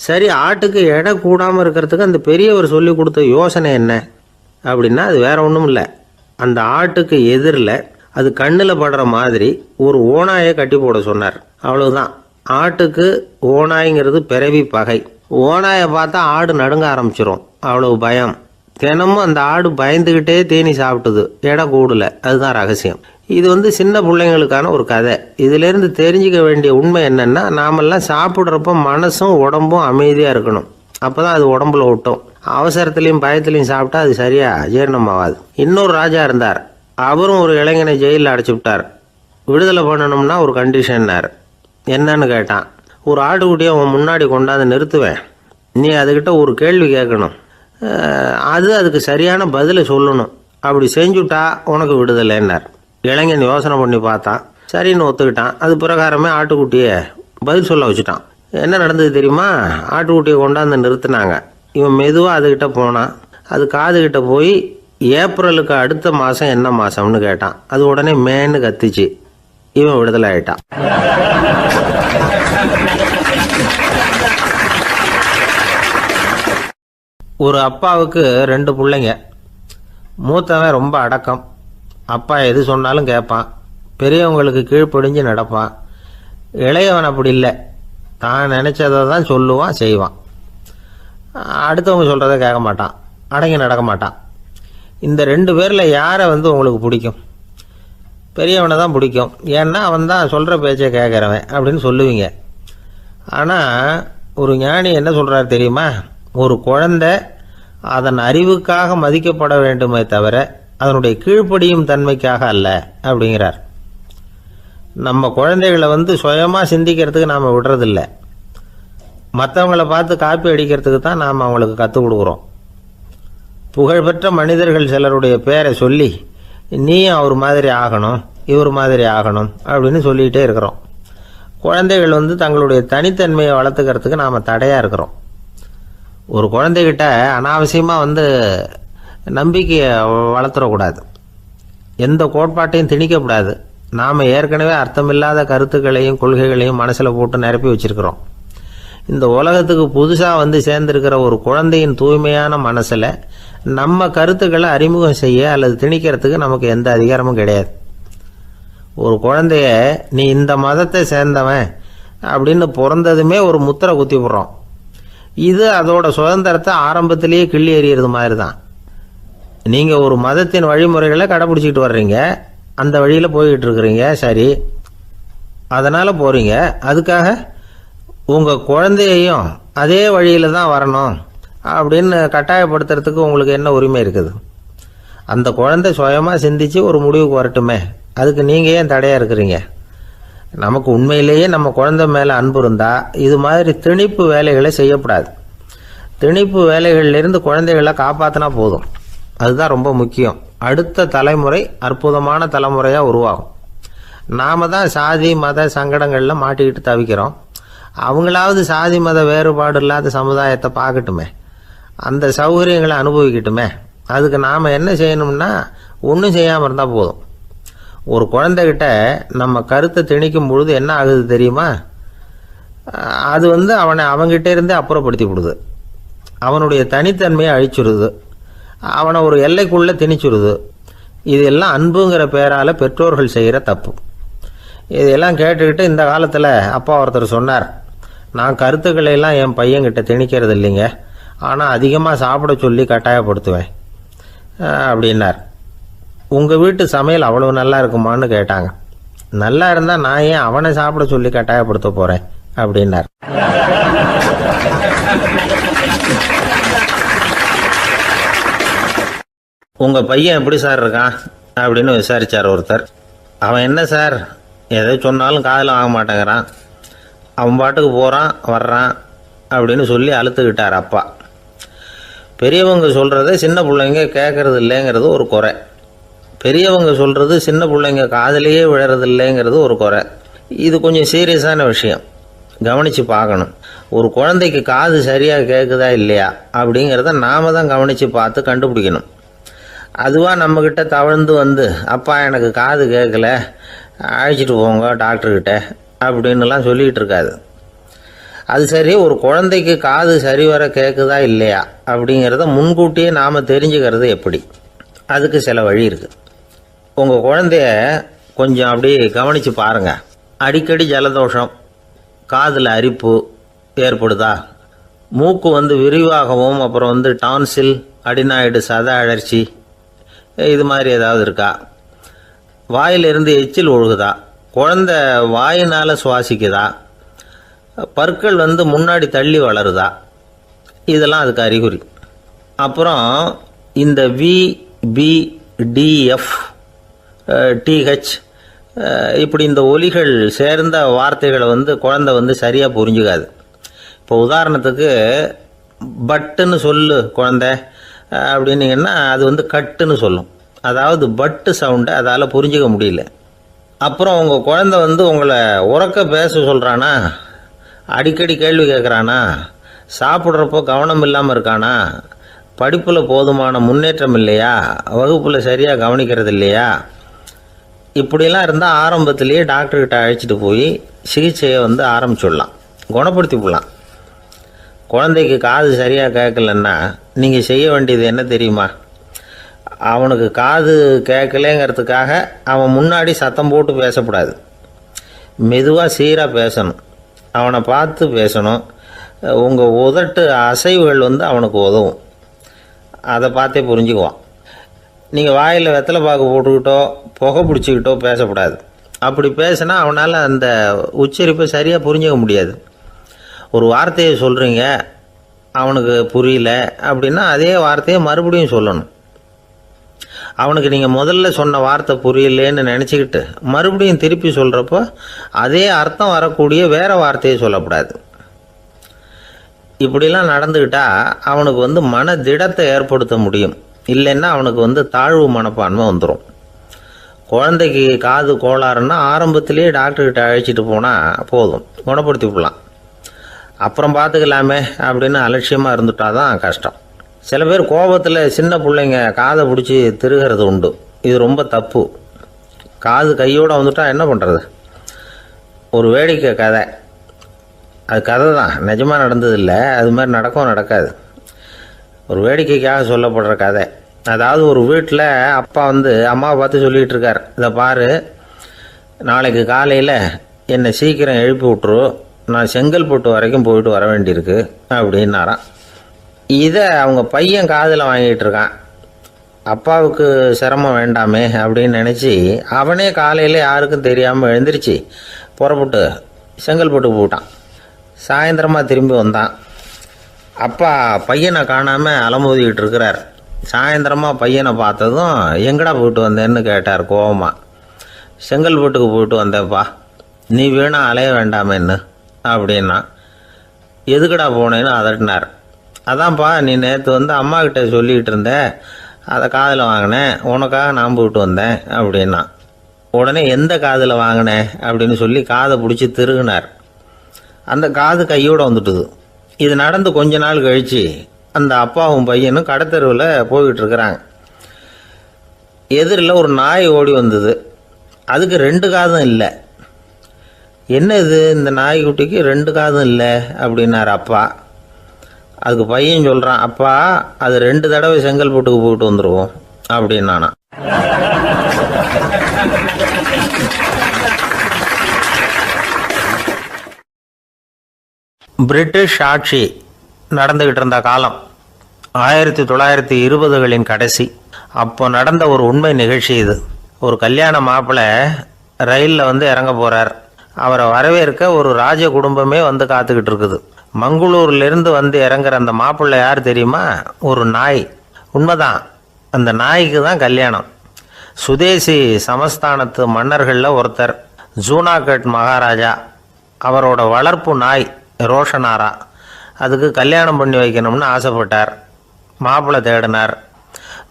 S1: சரி, ஆட்டுக்கு எடை கூடாமல் இருக்கிறதுக்கு அந்த பெரியவர் சொல்லி கொடுத்த யோசனை என்ன அப்படின்னா, அது வேற ஒன்றும் இல்லை. அந்த ஆட்டுக்கு எதிரில் அது கண்ணில் படுற மாதிரி ஒரு ஓநாயை கட்டி போட சொன்னார். அவ்வளவுதான். ஆட்டுக்கு ஓநாய்ங்கிறது பிறவி பகை. ஓநாயை பார்த்தா ஆடு நடுங்க ஆரம்பிச்சிரும், அவ்வளவு பயம். தினமும் அந்த ஆடு பயந்துக்கிட்டே தேனி சாப்பிட்டுது, எடை கூடல. அதுதான் ரகசியம். இது வந்து சின்ன பிள்ளைங்களுக்கான ஒரு கதை. இதிலேருந்து தெரிஞ்சிக்க வேண்டிய உண்மை என்னென்னா, நாமெல்லாம் சாப்பிட்றப்ப மனசும் உடம்பும் அமைதியாக இருக்கணும். அப்போ தான் அது உடம்புல ஒட்டும். அவசரத்துலேயும் பயத்துலையும் சாப்பிட்டா அது சரியாக ஜீரணமாகாது. இன்னொரு ராஜா இருந்தார். அவரும் ஒரு இளைஞனை ஜெயிலில் அடைச்சி விட்டார். விடுதலை பண்ணணும்னா ஒரு கண்டிஷன்னார். என்னன்னு கேட்டான். ஒரு ஆட்டுக்குட்டியை அவன் முன்னாடி கொண்டாந்து நிறுத்துவேன், நீ அதுக்கிட்ட ஒரு கேள்வி கேட்கணும், அதுக்கு சரியான பதிலை சொல்லணும். அப்படி செஞ்சுட்டா உனக்கு விடுதலைன்னார். இளைஞன் யோசனை பண்ணி பார்த்தான். சரின்னு ஒத்துக்கிட்டான். அது பிரகாரமே ஆட்டுக்குட்டியை பதில் சொல்ல வச்சுட்டான். என்ன நடந்தது தெரியுமா? ஆட்டுக்குட்டியை கொண்டாந்து நிறுத்தினாங்க. இவன் மெதுவாக அதுக்கிட்ட போனான். அது காதுகிட்ட போய் ஏப்ரலுக்கு அடுத்த மாதம் என்ன மாதம்னு கேட்டான். அது உடனே மேன்னு கத்திச்சு. இவன் விடுதலை ஆயிட்டான். ஒரு அப்பாவுக்கு 2 பிள்ளைங்க. மூத்தவன் ரொம்ப அடக்கம். அப்பா எது சொன்னாலும் கேட்பான், பெரியவங்களுக்கு கீழ்ப்படிஞ்சு நடப்பான். இளையவன் அப்படி இல்லை, தான் நினச்சதை தான் சொல்லுவான், செய்வான். அடுத்தவங்க சொல்கிறத கேட்க மாட்டான், அடங்கி நடக்க மாட்டான். இந்த 2 பேரில் யாரை வந்து உங்களுக்கு பிடிக்கும்? பெரியவனை தான் பிடிக்கும். ஏன்னா அவன் தான் சொல்கிற பேச்சை கேட்குறவன் அப்படின்னு சொல்லுவீங்க. ஆனால் ஒரு ஞானி என்ன சொல்கிறார் தெரியுமா? ஒரு குழந்தை அதன் அறிவுக்காக மதிக்கப்பட வேண்டுமே தவிர அதனுடைய கீழ்ப்படியும் தன்மைக்காக அல்ல அப்படிங்கிறார். நம்ம குழந்தைகளை வந்து சுயமாக சிந்திக்கிறதுக்கு நாம் விடுறதில்லை. மற்றவங்கள பார்த்து காப்பி அடிக்கிறதுக்கு தான் நாம் அவங்களுக்கு கற்றுக் கொடுக்குறோம். புகழ்பெற்ற மனிதர்கள் சிலருடைய பேரை சொல்லி, நீயும் அவர் மாதிரி ஆகணும், இவர் மாதிரி ஆகணும் அப்படின்னு சொல்லிகிட்டே இருக்கிறோம். குழந்தைகள் வந்து தங்களுடைய தனித்தன்மையை வளர்த்துக்கிறதுக்கு நாம் தடையாக இருக்கிறோம். ஒரு குழந்தைகிட்ட அனாவசியமாக வந்து நம்பிக்கையை வளர்த்துடக்கூடாது, எந்த கோட்பாட்டையும் திணிக்கக்கூடாது. நாம் ஏற்கனவே அர்த்தமில்லாத கருத்துக்களையும் கொள்கைகளையும் மனசில் போட்டு நிரப்பி வச்சிருக்கிறோம். இந்த உலகத்துக்கு புதுசாக வந்து சேர்ந்திருக்கிற ஒரு குழந்தையின் தூய்மையான மனசில் நம்ம கருத்துக்களை அறிமுகம் செய்ய அல்லது திணிக்கிறதுக்கு நமக்கு எந்த அதிகாரமும் கிடையாது. ஒரு குழந்தைய நீ இந்த மதத்தை சேர்ந்தவன் அப்படின்னு பிறந்ததுமே ஒரு முத்திரை குத்தி விடுறோம். இது அதோட சுதந்திரத்தை ஆரம்பத்திலேயே கிள்ளி எறிகிறது மாதிரி தான். நீங்கள் ஒரு மதத்தின் வழிமுறைகளை கடைப்பிடிச்சிக்கிட்டு வர்றீங்க, அந்த வழியில் போய்கிட்டு இருக்கிறீங்க, சரி, அதனால் போகிறீங்க. அதுக்காக உங்கள் குழந்தையையும் அதே வழியில் தான் வரணும் அப்படின்னு கட்டாயப்படுத்துறதுக்கு உங்களுக்கு என்ன உரிமை இருக்குது? அந்த குழந்தை சுயமாக சிந்திச்சு ஒரு முடிவுக்கு வரட்டுமே, அதுக்கு நீங்கள் ஏன் தடையாக இருக்கிறீங்க? நமக்கு உண்மையிலேயே நம்ம குழந்தை மேலே அன்பு இருந்தால் இது மாதிரி திணிப்பு வேலைகளை செய்யக்கூடாது. திணிப்பு வேலைகளிலிருந்து குழந்தைகளை காப்பாற்றினா போதும். அதுதான் ரொம்ப முக்கியம். அடுத்த தலைமுறை அற்புதமான தலைமுறையாக உருவாகும். நாம் தான் சாதி மத சங்கடங்களில் மாட்டிக்கிட்டு தவிக்கிறோம். அவங்களாவது சாதி மத வேறுபாடு இல்லாத சமுதாயத்தை பார்க்கட்டுமே, அந்த சௌகரியங்களை அனுபவிக்கட்டுமே. அதுக்கு நாம் என்ன செய்யணும்னா ஒன்றும் செய்யாமல் இருந்தால் போதும். ஒரு குழந்தைகிட்ட நம்ம கருத்தை திணிக்கும் பொழுது என்ன ஆகுது தெரியுமா? அது வந்து அவனை அவங்ககிட்ட இருந்தே அப்புறப்படுத்தி விடுது. அவனுடைய தனித்தன்மையை அழிச்சுடுது. அவனை ஒரு எல்லைக்குள்ளே திணிச்சுடுது. இதெல்லாம் அன்புங்கிற பேரால் பெற்றோர்கள் செய்கிற தப்பு. இதெல்லாம் கேட்டுக்கிட்டு இந்த காலத்தில் அப்பா ஒருத்தர் சொன்னார், நான் கருத்துக்களை எல்லாம் என் பையன்கிட்ட திணிக்கிறது இல்லைங்க, ஆனால் அதிகமாக சாப்பிட சொல்லி கட்டாயப்படுத்துவேன் அப்படின்னார். உங்கள் வீட்டு சமையல் அவ்வளோ நல்லா இருக்குமான்னு கேட்டாங்க. நல்லா இருந்தால் நான் ஏன் அவனை சாப்பிட சொல்லி கட்டாயப்படுத்த போகிறேன் அப்படின்னார். உங்கள் பையன் எப்படி சார் இருக்கான் அப்படின்னு விசாரித்தார் ஒருத்தர். அவன் என்ன சார், எதை சொன்னாலும் காதில் வாங்க மாட்டேங்கிறான், அவன் பாட்டுக்கு போகிறான் வர்றான் அப்படின்னு சொல்லி அழுத்துக்கிட்டார் அப்பா. பெரியவங்க சொல்கிறத சின்ன பிள்ளைங்க கேட்கறது இல்லைங்கிறது ஒரு குறை, பெரியவங்க சொல்கிறது சின்ன பிள்ளைங்க காதிலேயே விழறது இல்லைங்கிறது ஒரு குறை. இது கொஞ்சம் சீரியஸான விஷயம், கவனித்து பார்க்கணும். ஒரு குழந்தைக்கு காது சரியாக கேட்குதா இல்லையா அப்படிங்கிறத நாம் தான் கவனித்து பார்த்து கண்டுபிடிக்கணும். அதுவாக நம்மக்கிட்ட தவழ்ந்து வந்து அப்பா எனக்கு காது கேட்கல, அழைச்சிட்டு போங்க டாக்டர்கிட்ட அப்படின்னுலாம் சொல்லிகிட்டு இருக்காது. அது சரி, ஒரு குழந்தைக்கு காது சரிவர கேட்குதா இல்லையா அப்படிங்கிறத முன்கூட்டியே நாம் தெரிஞ்சுக்கிறது எப்படி? அதுக்கு சில வழி இருக்குது. உங்கள் குழந்தைய கொஞ்சம் அப்படி கவனித்து பாருங்கள். அடிக்கடி ஜலதோஷம், காதில் அரிப்பு ஏற்படுதா, மூக்கு விரிவாகவும் அப்புறம் டான்சில், அடினாய்டு, சத அழற்சி இது மாதிரி ஏதாவது இருக்கா, வாயிலிருந்து எச்சில் ஒழுகுதா, குழந்தை வாயினால் சுவாசிக்குதா, பற்கள் முன்னாடி தள்ளி வளருதா, இதெல்லாம் அதுக்கு அறிகுறி. அப்புறம் இந்த VBDF TH இப்படி இந்த ஒலிகள் சேர்ந்த வார்த்தைகளை குழந்தை சரியாக புரிஞ்சுக்காது. இப்போ உதாரணத்துக்கு பட்டுன்னு சொல்லு குழந்தை அப்படின்னீங்கன்னா அது கட்டுன்னு சொல்லும். அதாவது பட்டு சவுண்டை அதால் புரிஞ்சுக்க முடியல. அப்புறம் உங்கள் குழந்தை உங்களை உறக்க பேச சொல்கிறானா, அடிக்கடி கேள்வி கேட்குறானா, சாப்பிட்றப்போ கவனம் இல்லாமல் இருக்கானா, படிப்பில் போதுமான முன்னேற்றம் இல்லையா, வகுப்பில் சரியாக கவனிக்கிறது இல்லையா, இப்படிலாம் இருந்தால் ஆரம்பத்திலேயே டாக்டர்கிட்ட அழைச்சிட்டு போய் சிகிச்சையை ஆரம்பிச்சுடலாம், குணப்படுத்தி விடலாம். குழந்தைக்கு காது சரியாக கேட்கலன்னா நீங்கள் செய்ய வேண்டியது என்ன தெரியுமா? அவனுக்கு காது கேட்கலேங்கிறதுக்காக அவன் முன்னாடி சத்தம் போட்டு பேசக்கூடாது. மெதுவாக சீராக பேசணும், அவனை பார்த்து பேசணும். உங்கள் உதட்டு அசைவுகள் அவனுக்கு உதவும், அதை பார்த்தே புரிஞ்சுக்குவான். நீங்கள் வாயில் வெத்தலை பாக்கு போட்டுக்கிட்டோ புகை பிடிச்சிக்கிட்டோ பேசக்கூடாது. அப்படி பேசினா அவனால் அந்த உச்சரிப்பை சரியாக புரிஞ்சிக்க முடியாது. ஒரு வார்த்தையை சொல்கிறீங்க, அவனுக்கு புரியல அப்படின்னா அதே வார்த்தையை மறுபடியும் சொல்லணும். அவனுக்கு நீங்கள் முதல்ல சொன்ன வார்த்தை புரியலேன்னு நினச்சிக்கிட்டு மறுபடியும் திருப்பி சொல்கிறப்போ அதே அர்த்தம் வரக்கூடிய வேறு வார்த்தையை சொல்லக்கூடாது. இப்படிலாம் நடந்துக்கிட்டால் அவனுக்கு மன திடத்தை ஏற்படுத்த முடியும். இல்லைன்னா அவனுக்கு தாழ்வு மனப்பான்மை வந்துடும். குழந்தைக்கு காது கோளாறுன்னா ஆரம்பத்திலேயே டாக்டர்கிட்ட அழைச்சிட்டு போனால் போதும், குணப்படுத்தி விடலாம். அப்புறம் பார்த்துக்கலாமே அப்படின்னு அலட்சியமாக இருந்துட்டால் தான் கஷ்டம். சில பேர் கோபத்தில் சின்ன பிள்ளைங்க காதை பிடிச்சி திருகிறது உண்டு. இது ரொம்ப தப்பு. காது கையோடு வந்துட்டால் என்ன பண்ணுறது? ஒரு வேடிக்கை கதை, அது கதை தான், நிஜமாக நடந்ததில்லை, அது மாதிரி நடக்காது. ஒரு வேடிக்கைக்காக சொல்லப்படுற கதை. அதாவது ஒரு வீட்டில் அப்பா அம்மாவை பார்த்து சொல்லிகிட்டு இருக்கார், இதை பாரு, நாளைக்கு காலையில் என்னை சீக்கிரம் எழுப்பி விட்ரு, நான் செங்கல்பட்டு வரைக்கும் போயிட்டு வர வேண்டியிருக்கு அப்படின்னாராம். இதை அவங்க பையன் காதில் வாங்கிட்டு இருக்கான். அப்பாவுக்கு சிரமம் வேண்டாமே அப்படின்னு நினச்சி அவனே காலையில் யாருக்கும் தெரியாமல் எழுந்திரிச்சு புறப்பட்டு செங்கல்பட்டுக்கு போட்டான். சாயந்தரமாக திரும்பி வந்தான். அப்பா பையனை காணாமல் அலமோதிக்கிட்டு இருக்கிறார். சாயந்தரமாக பையனை பார்த்ததும் எங்கடா போயிட்டு வந்தேன்னு கேட்டார் கோவமாக. செங்கல்பட்டுக்கு போயிட்டு வந்தேப்பா, நீ வீணா அலைய வேண்டாமேன்னு அப்படின்னா. எதுக்கடா போனேன்னு அதட்டினார். அதான்ப்பா, நீ நேற்று அம்மா கிட்ட சொல்லிகிட்டு இருந்த, அதை காதில் வாங்கினேன், உனக்காக நான் போயிட்டு வந்தேன் அப்படின்னா. உடனே எந்த காதில் வாங்கினேன் அப்படின்னு சொல்லி காதை பிடிச்சி திருகினார். அந்த காது கையோடு வந்துட்டுது. இது நடந்து கொஞ்ச நாள் கழித்து அந்த அப்பாவும் பையனும் கடத்தெருவில் போய்கிட்டு இருக்கிறாங்க. எதிரில் ஒரு நாய் ஓடி வந்தது. அதுக்கு 2 காதும் இல்லை. என்ன இது, இந்த நாய்க்குட்டிக்கு 2 காதும் இல்லை அப்படின்னார் அப்பா. அதுக்கு பையன் சொல்கிறான், அப்பா அது 2 தடவை செங்கல்பட்டுக்கு போயிட்டு வந்துடுவோம் அப்படின்னானா. பிரிட்டிஷ் ஆட்சி நடந்துக்கிட்டு இருந்த காலம் 1920களின் கடைசி. அப்போ நடந்த ஒரு உண்மை நிகழ்ச்சி இது. ஒரு கல்யாண மாப்பிள்ளை ரயிலில் இறங்க போகிறார். அவரை வரவேற்க ஒரு ராஜ குடும்பமே காத்துக்கிட்டு இருக்குது. மங்களூர்லேருந்து இறங்குற அந்த மாப்பிள்ளை யார் தெரியுமா? ஒரு நாய். உண்மைதான், அந்த நாய்க்கு தான் கல்யாணம். சுதேசி சமஸ்தானத்து மன்னர்களில் ஒருத்தர் ஜூனாகட் மகாராஜா. அவரோட வளர்ப்பு நாய் ரோஷனாரா. அதுக்கு கல்யாணம் பண்ணி வைக்கணும்னு ஆசைப்பட்டார். மாப்பிள்ளை தேடினார்.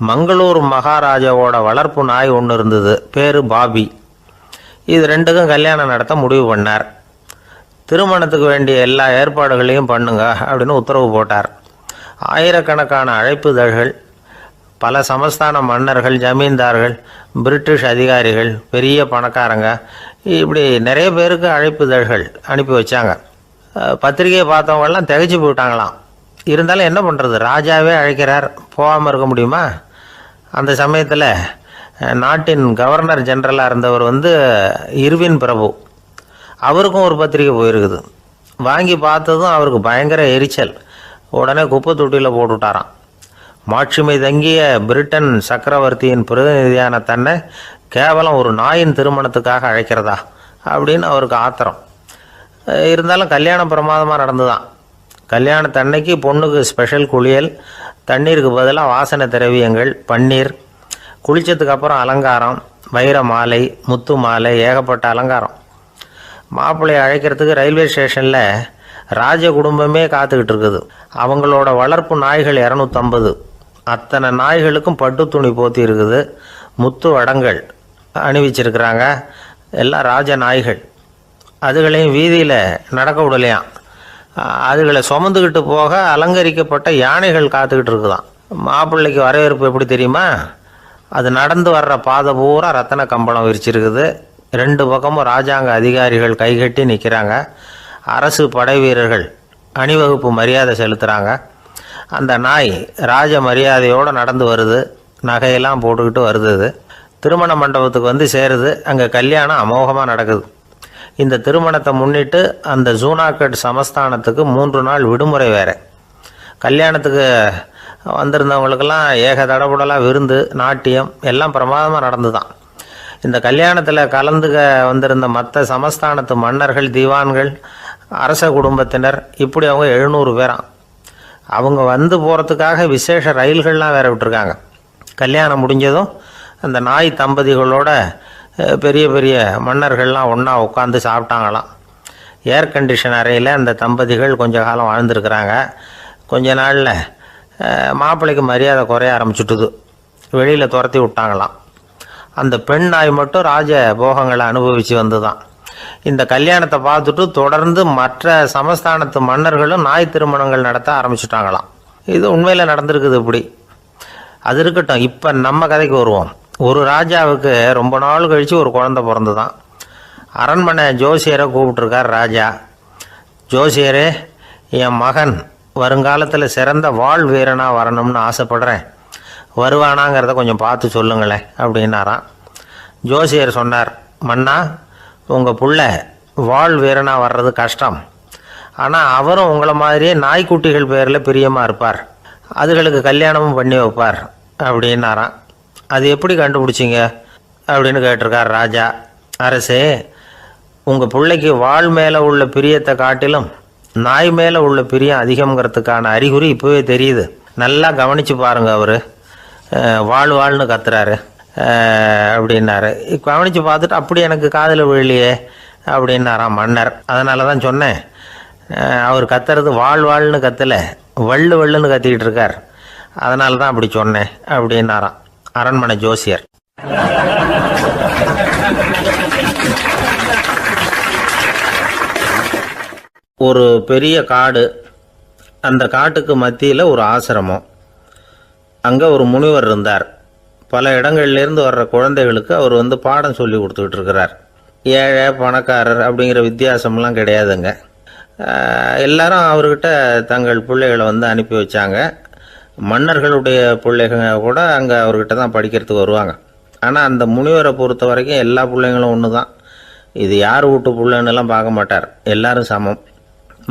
S1: மங்களூர் மகாராஜாவோட வளர்ப்பு நாய் ஒன்று இருந்தது, பேர் பாபி. இது ரெண்டுக்கும் கல்யாணம் நடத்த முடிவு பண்ணார். திருமணத்துக்கு வேண்டிய எல்லா ஏற்பாடுகளையும் பண்ணுங்க அப்படின்னு உத்தரவு போட்டார். ஆயிரக்கணக்கான அழைப்புதழ்கள், பல சமஸ்தான மன்னர்கள், ஜமீன்தார்கள், பிரிட்டிஷ் அதிகாரிகள், பெரிய பணக்காரங்க, இப்படி நிறைய பேருக்கு அழைப்புதழ்கள் அனுப்பி வச்சாங்க. பத்திரிகையை பார்த்தவங்கெல்லாம் திகைச்சு போயிட்டாங்களாம். இருந்தாலும் என்ன பண்ணுறது, ராஜாவே அழைக்கிறார், போகாமல் இருக்க முடியுமா? அந்த சமயத்தில் நாட்டின் கவர்னர் ஜெனரலாக இருந்தவர் இர்வின் பிரபு. அவருக்கும் ஒரு பத்திரிகை போயிருக்குது. வாங்கி பார்த்ததும் அவருக்கு பயங்கர எரிச்சல். உடனே குப்பை தொட்டியில் போட்டுவிட்டாராம். மாட்சிமை தங்கிய பிரிட்டன் சக்கரவர்த்தியின் பிரதிநிதியான தன்னை கேவலம் ஒரு நாயின் திருமணத்துக்காக அழைக்கிறதா அப்படின்னு அவருக்கு ஆத்திரம். இருந்தாலும் கல்யாணம் பிரமாதமாக நடந்துதான். கல்யாணத்தன்னைக்கு பொண்ணுக்கு ஸ்பெஷல் குளியல், தண்ணீருக்கு பதிலாக வாசனை திரவியங்கள், பன்னீர், குளித்ததுக்கு அப்புறம் அலங்காரம், வைர மாலை, முத்து மாலை, ஏகப்பட்ட அலங்காரம். மாப்பிள்ளையை அழைக்கிறதுக்கு ரயில்வே ஸ்டேஷனில் ராஜ குடும்பமே காத்துக்கிட்டு இருக்குது. அவங்களோட வளர்ப்பு நாய்கள் 250. அத்தனை நாய்களுக்கும் பட்டு துணி போத்தி இருக்குது. முத்து வடங்கள் அணிவிச்சிருக்கிறாங்க. எல்லாம் ராஜ நாய்கள். அதுகளையும் வீதியில் நடக்க விடலையாம். அதுகளை சுமந்துக்கிட்டு போக அலங்கரிக்கப்பட்ட யானைகள் காத்துக்கிட்டு இருக்குதான். மாப்பிள்ளைக்கு வரவேற்பு எப்படி தெரியுமா? அது நடந்து வர்ற பாதை பூரா ரத்தன கம்பளம் விரிச்சிருக்குது. 2 பக்கமும் ராஜாங்க அதிகாரிகள் கைகட்டி நிற்கிறாங்க. அரசு படை வீரர்கள் அணிவகுப்பு மரியாதை செலுத்துகிறாங்க. அந்த நாய் ராஜ மரியாதையோடு நடந்து வருது. நகையெல்லாம் போட்டுக்கிட்டு வருது. திருமண மண்டபத்துக்கு சேருது. அங்கே கல்யாணம் அமோகமாக நடக்குது. இந்த திருமணத்தை முன்னிட்டு அந்த ஜூனாகட் சமஸ்தானத்துக்கு 3 நாள் விடுமுறை வேறு. கல்யாணத்துக்கு வந்திருந்தவங்களுக்கெல்லாம் ஏக தடபுடலாக விருந்து, நாட்டியம் எல்லாம் பிரமாதமாக நடந்து தான். இந்த கல்யாணத்தில் கலந்துக்க வந்திருந்த மற்ற சமஸ்தானத்து மன்னர்கள், தீவான்கள், அரச குடும்பத்தினர், இப்படி அவங்க 700 பேராம். அவங்க போகிறதுக்காக விசேஷ ரயில்கள்லாம் வேற விட்டுருக்காங்க. கல்யாணம் முடிஞ்சதும் அந்த நாய் தம்பதிகளோட பெரிய பெரிய மன்னர்கள்லாம் ஒன்றா உட்காந்து சாப்பிட்டாங்களாம். ஏர் கண்டிஷன் அறையில் அந்த தம்பதிகள் கொஞ்ச காலம் வாழ்ந்துருக்கிறாங்க. கொஞ்ச நாளில் மாப்பிள்ளைக்கு மரியாதை குறைய ஆரம்பிச்சுட்டுது. வெளியில் துரத்தி விட்டாங்களாம். அந்த பெண் நாய் மட்டும் ராஜ போகங்களை அனுபவித்து வந்து தான். இந்த கல்யாணத்தை பார்த்துட்டு தொடர்ந்து மற்ற சமஸ்தானத்து மன்னர்களும் நாய் திருமணங்கள் நடத்த ஆரம்பிச்சுட்டாங்களாம். இது உண்மையில் நடந்திருக்குது. இப்படி அது இருக்கட்டும். இப்போ நம்ம கதைக்கு வருவோம். ஒரு ராஜாவுக்கு ரொம்ப நாள் கழித்து ஒரு குழந்தை பிறந்து தான். அரண்மனை ஜோசியரை கூப்பிட்டுருக்கார் ராஜா. ஜோசியரே, என் மகன் வருங்காலத்தில் சிறந்த வாள் வீரனாக வரணும்னு ஆசைப்படுறேன். வருவானாங்கிறத கொஞ்சம் பார்த்து சொல்லுங்களேன் அப்படின்னாராம். ஜோசியர் சொன்னார், மன்னா, உங்கள் புள்ள வாள் வீரனாக வர்றது கஷ்டம். ஆனால் அவரும் உங்களை மாதிரியே நாய்க்குட்டிகள் பேரில் பிரியமாக இருப்பார். அதுகளுக்கு கல்யாணமும் பண்ணி வைப்பார் அப்படின்னாராம். அது எப்படி கண்டுபிடிச்சிங்க அப்படின்னு கேட்டிருக்கார் ராஜா. அரசே, உங்கள் பிள்ளைக்கு வாள் மேலே உள்ள பிரியத்தை காட்டிலும் நாய் மேலே உள்ள பிரியம் அதிகங்கிறதுக்கான அறிகுறி இப்போவே தெரியுது. நல்லா கவனித்து பாருங்கள். அவர் வாழ்னு கத்துறாரு அப்படின்னாரு. கவனித்து பார்த்துட்டு அப்படி எனக்கு காதில் விழலையே அப்படின்னாராம் மன்னர். அதனால தான் சொன்னேன், அவர் கத்துறது வாழ்னு கத்தலை, வள்ளுன்னு கத்திக்கிட்டு இருக்கார். அதனால தான் அப்படி சொன்னேன் அப்படின்னாராம் அரண்மனை ஜோசியர். ஒரு பெரிய காடு. அந்த காட்டுக்கு மத்தியில் ஒரு ஆசிரமம். அங்கே ஒரு முனிவர் இருந்தார். பல இடங்கள்லேருந்து வர்ற குழந்தைகளுக்கு அவர் பாடம் சொல்லி கொடுத்துக்கிட்டு இருக்கிறார். ஏழை பணக்காரர் அப்படிங்கிற வித்தியாசம்லாம் கிடையாதுங்க. எல்லாரும் அவர்கிட்ட தங்கள் பிள்ளைகளை அனுப்பி வச்சாங்க. மன்னர்களுடைய பிள்ளைங்க கூட அங்கே அவர்கிட்ட தான் படிக்கிறதுக்கு வருவாங்க. ஆனால் அந்த முனிவரை பொறுத்த வரைக்கும் எல்லா பிள்ளைங்களும் ஒன்று தான். இது யார் வீட்டு பிள்ளைன்னெல்லாம் பார்க்க மாட்டார். எல்லாரும் சமம்.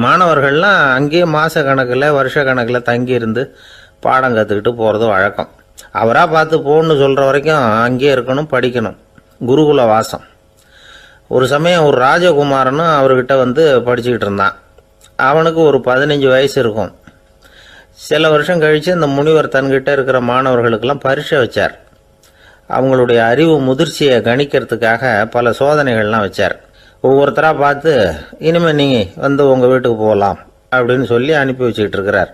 S1: மாணவர்கள்லாம் அங்கேயே மாத கணக்கில் வருஷ கணக்கில் தங்கியிருந்து பாடம் கற்றுக்கிட்டு போகிறது வழக்கம். அவராக பார்த்து போகணுன்னு சொல்கிற வரைக்கும் அங்கேயே இருக்கணும், படிக்கணும். குருகுல வாசம். ஒரு சமயம் ஒரு ராஜகுமாரனும் அவர்கிட்ட வந்து படிச்சுக்கிட்டு இருந்தான். அவனுக்கு ஒரு 15 வயசு இருக்கும். சில வருஷம் கழித்து இந்த முனிவர் தன்கிட்ட இருக்கிற மாணவர்களுக்கெல்லாம் பரீட்சை வச்சார். அவங்களுடைய அறிவு முதிர்ச்சியை கணிக்கிறதுக்காக பல சோதனைகள்லாம் வச்சார். ஒவ்வொருத்தராக பார்த்து இனிமேல் நீங்கள் வந்து உங்கள் வீட்டுக்கு போகலாம் அப்படின்னு சொல்லி அனுப்பி வச்சுக்கிட்டு இருக்கிறார்.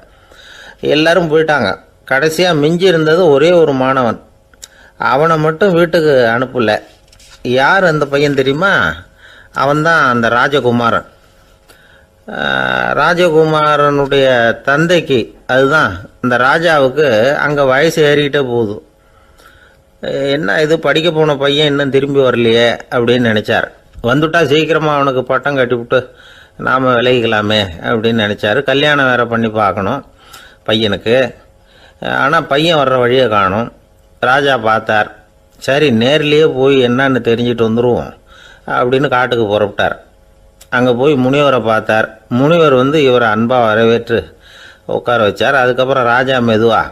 S1: எல்லாரும் போயிட்டாங்க. கடைசியாக மிஞ்சி இருந்தது ஒரே ஒரு மாணவன். அவனை மட்டும் வீட்டுக்கு அனுப்பலை. யார் அந்த பையன் தெரியுமா? அவன்தான் அந்த ராஜகுமாரன். ராஜகுமாரனுடைய தந்தைக்கு, அதுதான் இந்த ராஜாவுக்கு, அங்கே வயசு ஏறிக்கிட்டே போகுது. என்ன இது, படிக்க போன பையன் இன்னும் திரும்பி வரலையே அப்படின்னு நினச்சார். வந்துட்டா சீக்கிரமாக அவனுக்கு பட்டம் கட்டிவிட்டு நாம் விலகிக்கலாமே அப்படின்னு நினச்சார். கல்யாணம் வேறு பண்ணி பார்க்கணும் பையனுக்கு. ஆனால் பையன் வர்ற வழியை காணும். ராஜா பார்த்தார். சரி, நேர்லேயே போய் என்னன்னு தெரிஞ்சுட்டு வந்துடுவோம் அப்படின்னு காட்டுக்கு புறப்பட்டார். அங்கே போய் முனிவரை பார்த்தார். முனிவர் வந்து இவரை அன்பாக வரவேற்று உட்கார வச்சார். அதுக்கப்புறம் ராஜா மெதுவா,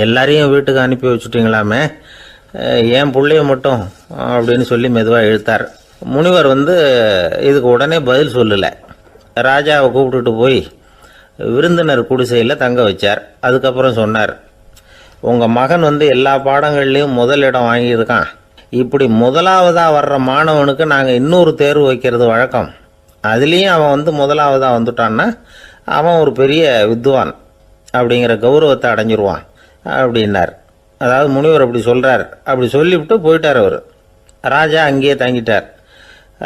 S1: எல்லாரையும் வீட்டுக்கு அனுப்பி வச்சுட்டிங்களாமே, ஏன் பிள்ளைய மட்டும் அப்படின்னு சொல்லி மெதுவாக இழுத்தார். முனிவர் வந்து இதுக்கு உடனே பதில் சொல்லலை. ராஜாவை கூப்பிட்டுட்டு போய் விருந்தினர் குடிசையில் தங்க வச்சார். அதுக்கப்புறம் சொன்னார், உங்கள் மகன் வந்து எல்லா பாடங்கள்லேயும் முதலிடம் வாங்கியிருக்கான். இப்படி முதலாவதாக வர்ற மாணவனுக்கு நாங்கள் இன்னொரு தேர்வு வைக்கிறது வழக்கம். அதுலேயும் அவன் வந்து முதலாவதாக வந்துட்டான்னா அவன் ஒரு பெரிய வித்வான் அப்படிங்கிற கௌரவத்தை அடைஞ்சிருவான் அப்படின்னார். அதாவது முனிவர் அப்படி சொல்கிறார். அப்படி சொல்லிவிட்டு போயிட்டார் அவர். ராஜா அங்கேயே தங்கிட்டார்.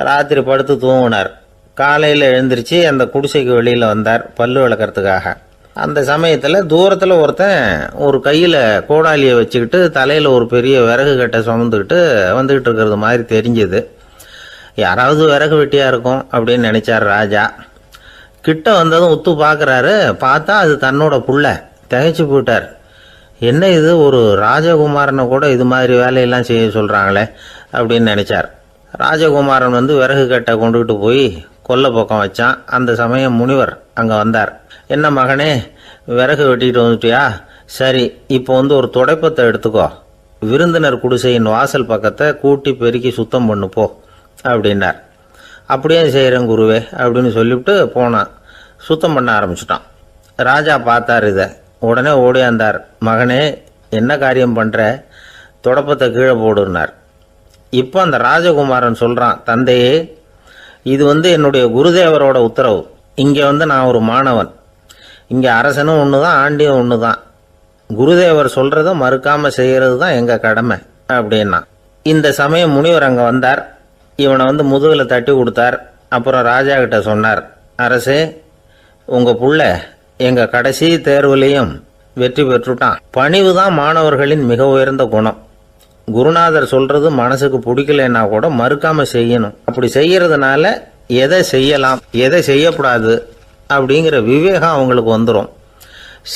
S1: ராத்திரி படுத்து தூங்கினார். காலையில் எழுந்திரிச்சு அந்த குடிசைக்கு வெளியில் வந்தார் பல்லு விளக்கிறதுக்காக. அந்த சமயத்தில் தூரத்தில் ஒருத்தன் ஒரு கையில் கோடாலியை வச்சுக்கிட்டு தலையில் ஒரு பெரிய விறகு கட்டை சுமந்துக்கிட்டு வந்துக்கிட்டு இருக்கிறது மாதிரி தெரிஞ்சுது. யாராவது விறகு வெட்டியாக இருக்கும் அப்படின்னு நினச்சார் ராஜா. கிட்ட வந்ததும் உத்து பார்க்குறாரு. பார்த்தா அது தன்னோட புள்ள. திகைச்சு போயிட்டார். என்ன இது, ஒரு ராஜகுமாரனை கூட இது மாதிரி வேலையெல்லாம் செய்ய சொல்கிறாங்களே அப்படின்னு நினச்சார். ராஜகுமாரன் வந்து விறகு கட்டை கொண்டுகிட்டு போய் கொல்லை பக்கம் வச்சான். அந்த சமயம் முனிவர் அங்கே வந்தார். என்ன மகனே, விறகு வெட்டிட்டு வந்துட்டியா? சரி, இப்போ வந்து ஒரு துடைப்பத்தை எடுத்துக்கோ, விருந்தினர் குடிசையின் வாசல் பக்கத்தை கூட்டி பெருக்கி சுத்தம் பண்ணு போ அப்படின்னார். அப்படியே செய்கிறேன் குருவே அப்படின்னு சொல்லிவிட்டு போனான். சுத்தம் பண்ண ஆரம்பிச்சிட்டான். ராஜா பார்த்தார் இதை. உடனே ஓடியாந்தார். மகனே, என்ன காரியம் பண்ணுற? துடைப்பத்தை கீழே போடுனார். இப்போ அந்த ராஜகுமாரன் சொல்கிறான், தந்தையே, இது வந்து என்னுடைய குருதேவரோட உத்தரவு. இங்கே வந்து நான் ஒரு மாணவன். இங்கே அரசனும் ஒன்று தான், ஆண்டியும் ஒன்று தான். குருதேவர் சொல்கிறத மறுக்காமல் செய்கிறது தான் எங்கள் கடமை அப்படின்னா. இந்த சமயம் முனிவர் அங்கே வந்தார். இவனை வந்து முதுகில் தட்டி கொடுத்தார். அப்புறம் ராஜா கிட்ட சொன்னார், அரசே, உங்கள் புள்ள எங்கள் கடைசி தேர்வுலையும் வெற்றி பெற்றுட்டான். பணிவு தான் மாணவர்களின் மிக உயர்ந்த குணம். குருநாதர் சொல்றது மனசுக்கு பிடிக்கலன்னா கூட மறுக்காம செய்யணும். அப்படி செய்யறதுனால எதை செய்யலாம் எதை செய்யக்கூடாது அப்படிங்கிற விவேகம் அவங்களுக்கு வந்துடும்.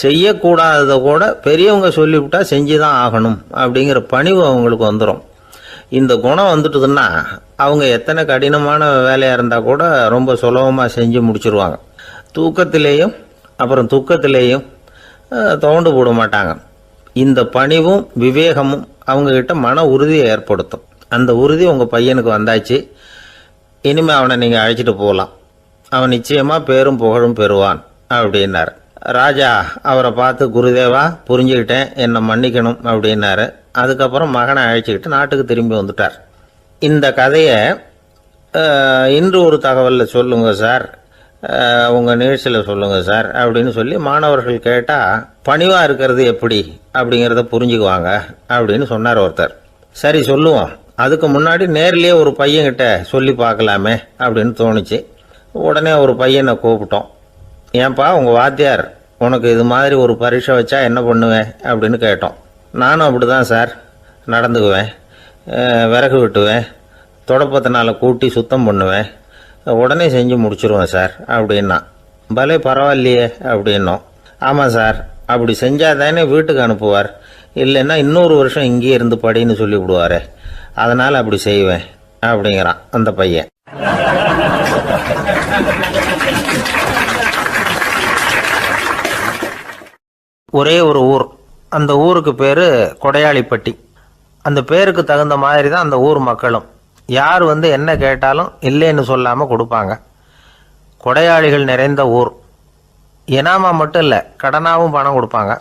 S1: செய்யக்கூடாததை கூட பெரியவங்க சொல்லிவிட்டா செஞ்சுதான் ஆகணும் அப்படிங்கிற பணிவு அவங்களுக்கு வந்துடும். இந்த குணம் வந்துட்டுதுன்னா அவங்க எத்தனை கடினமான வேலையாக இருந்தால் கூட ரொம்ப சுலபமாக செஞ்சு முடிச்சிருவாங்க. தூக்கத்திலேயும் அப்புறம் துக்கத்திலேயும் தோண்டு போட மாட்டாங்க. இந்த பணிவும் விவேகமும் அவங்கக்கிட்ட மன உறுதியை ஏற்படுத்தும். அந்த உறுதி உங்கள் பையனுக்கு வந்தாச்சு. இனிமேல் அவனை நீங்கள் அழைச்சிட்டு போகலாம். அவன் நிச்சயமாக பேரும் புகழும் பெறுவான் அப்படின்னார். ராஜா அவரை பார்த்து, குருதேவா, புரிஞ்சுக்கிட்டேன், என்னை மன்னிக்கணும் அப்படின்னாரு. அதுக்கப்புறம் மகனை அழைச்சிக்கிட்டு நாட்டுக்கு திரும்பி வந்துட்டார். இந்த கதையை இன்று ஒரு தகவலில் சொல்லுங்கள் சார், உங்கள் நிகழ்ச்சியில் சொல்லுங்கள் சார் அப்படின்னு சொல்லி மாணவர்கள் கேட்டால் பணிவாக இருக்கிறது எப்படி அப்படிங்கிறத புரிஞ்சுக்குவாங்க அப்படின்னு சொன்னார் ஒருத்தர். சரி, சொல்லுவோம். அதுக்கு முன்னாடி நேர்லேயே ஒரு பையன்கிட்ட சொல்லி பார்க்கலாமே அப்படின்னு தோணுச்சு. உடனே ஒரு பையனை கூப்பிட்டோம். ஏன்பா, உங்கள் வாத்தியார் உனக்கு இது மாதிரி ஒரு பரீட்சை வச்சா என்ன பண்ணுவேன் அப்படின்னு கேட்டோம். நானும் அப்படி தான் சார் நடந்துக்குவேன். விறகு வெட்டுவேன், தொடப்பத்தினால கூட்டி சுத்தம் பண்ணுவேன், உடனே செஞ்சு முடிச்சிருவேன் சார் அப்படின்னா. பலே பரவாயில்லையே அப்படின்னோம். ஆமாம் சார், அப்படி செஞ்சால் தானே வீட்டுக்கு அனுப்புவார், இல்லைன்னா இன்னொரு வருஷம் இங்கேயே இருந்து படின்னு சொல்லி விடுவார், அதனால் அப்படி செய்வேன் அப்படிங்கிறான் அந்த பையன். ஒரே ஒரு ஊர், அந்த ஊருக்கு பேர் கொடையாளிப்பட்டி. அந்த பேருக்கு தகுந்த மாதிரி தான் அந்த ஊர் மக்களும். யார் வந்து என்ன கேட்டாலும் இல்லைன்னு சொல்லாமல் கொடுப்பாங்க. கொடையாளிகள் நிறைந்த ஊர். இனாமா மட்டும் இல்லை, கடனாகவும் பணம் கொடுப்பாங்க.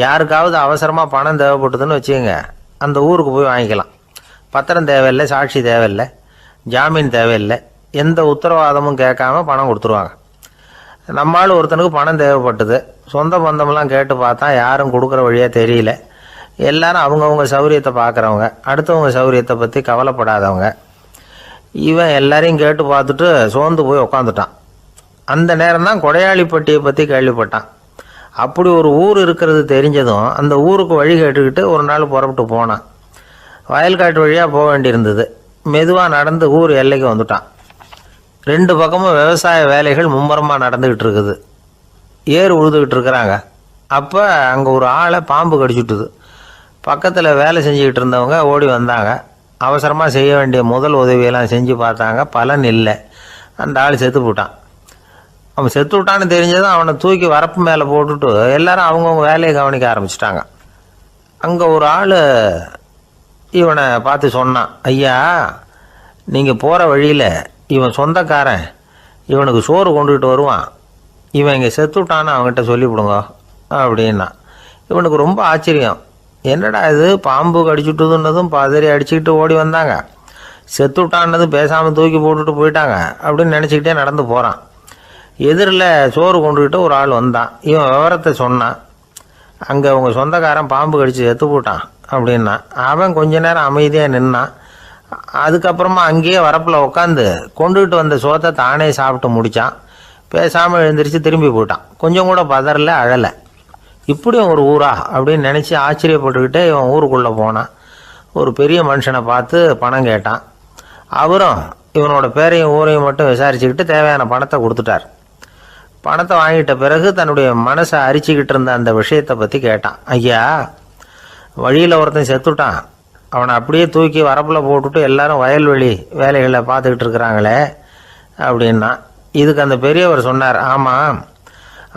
S1: யாருக்காவது அவசரமாக பணம் தேவைப்பட்டதுன்னு வச்சுக்கோங்க, அந்த ஊருக்கு போய் வாங்கிக்கலாம். பத்திரம் தேவையில்லை, சாட்சி தேவையில்லை, ஜாமீன் தேவையில்லை, எந்த உத்தரவாதமும் கேட்காம பணம் கொடுத்துருவாங்க. நம்மளால் ஒருத்தனுக்கு பணம் தேவைப்பட்டது. சொந்த பந்தமெல்லாம் கேட்டு பார்த்தா யாரும் கொடுக்குற வழியாக தெரியல. எல்லாரும் அவங்கவுங்க சௌரியத்தை பார்க்குறவங்க, அடுத்தவங்க சௌரியத்தை பற்றி கவலைப்படாதவங்க. இவன் எல்லாரையும் கேட்டு பார்த்துட்டு சோர்ந்து போய் உக்காந்துட்டான். அந்த நேரம் தான் கொடையாளிப்பட்டியை பற்றி கேள்விப்பட்டான். அப்படி ஒரு ஊர் இருக்கிறது தெரிஞ்சதும் அந்த ஊருக்கு வழி கேட்டுக்கிட்டு ஒரு நாள் புறப்பட்டு போனான். வயல்காட்டு வழியாக போக வேண்டியிருந்தது. மெதுவாக நடந்து ஊர் எல்லைக்கு வந்துட்டான். 2 பக்கமும் விவசாய வேலைகள் மும்முரமாக நடந்துக்கிட்டு இருக்குது. ஏர் உழுதுகிட்டு இருக்கிறாங்க. அப்போ அங்கே ஒரு ஆளை பாம்பு கடிச்சுட்டுது. பக்கத்தில் வேலை செஞ்சுக்கிட்டு இருந்தவங்க ஓடி வந்தாங்க. அவசரமாக செய்ய வேண்டிய முதல் உதவியெல்லாம் செஞ்சு பார்த்தாங்க. பலன் இல்லை. அந்த ஆள் செத்து போட்டான். அவன் செத்து விட்டான்னு தெரிஞ்சதும் அவனை தூக்கி வரப்பு மேலே போட்டுட்டு எல்லாரும் அவங்கவுங்க வேலையை கவனிக்க ஆரம்பிச்சிட்டாங்க. அங்கே ஒரு ஆள் இவனை பார்த்து சொன்னான், ஐயா, நீங்கள் போகிற வழியில் இவன் சொந்தக்காரன், இவனுக்கு சோறு கொண்டுகிட்டு வருவான், இவன் இங்கே செத்துட்டான்னு அவங்ககிட்ட சொல்லிவிடுங்க அப்படின்னா. இவனுக்கு ரொம்ப ஆச்சரியம். என்னடா இது, பாம்பு கடிச்சுட்டுதுன்னதும் பதறி அடிச்சுக்கிட்டு ஓடி வந்தாங்க, செத்துட்டான்னதும் பேசாமல் தூக்கி போட்டுட்டு போயிட்டாங்க அப்படின்னு நினச்சிக்கிட்டே நடந்து போகிறான். எதிரில் சோறு கொண்டுக்கிட்டு ஒரு ஆள் வந்தான். இவன் விவரத்தை சொன்னான். அங்கே அவங்க சொந்தக்காரன் பாம்பு கடிச்சு செத்து போட்டான் அப்படின்னா. அவன் கொஞ்ச நேரம் அமைதியாக நின்னான். அதுக்கப்புறமா அங்கேயே வரப்பில் உட்காந்து கொண்டுகிட்டு வந்த சோத்தை தானே சாப்பிட்டு முடித்தான். பேசாமல் எழுந்திரிச்சு திரும்பி போயிட்டான். கொஞ்சம் கூட பதறல, அழலை. இப்படியும் ஒரு ஊரா அப்படின்னு நினச்சி ஆச்சரியப்பட்டுக்கிட்டே இவன் ஊருக்குள்ளே போனான். ஒரு பெரிய மனுஷனை பார்த்து பணம் கேட்டான். அவரும் இவனோட பேரையும் ஊரையும் மட்டும் விசாரிச்சுக்கிட்டு தேவையான பணத்தை கொடுத்துட்டார். பணத்தை வாங்கிட்ட பிறகு தன்னுடைய மனசை அரிச்சுக்கிட்டு இருந்த அந்த விஷயத்தை பற்றி கேட்டான். ஐயா, வழியில் ஒருத்தன் செத்துட்டான், அவனை அப்படியே தூக்கி வரப்பில் போட்டுட்டு எல்லாரும் வயல்வெளி வேலைகளை பார்த்துக்கிட்டு இருக்கிறாங்களே அப்படின்னா. இதுக்கு அந்த பெரியவர் சொன்னார், ஆமாம்,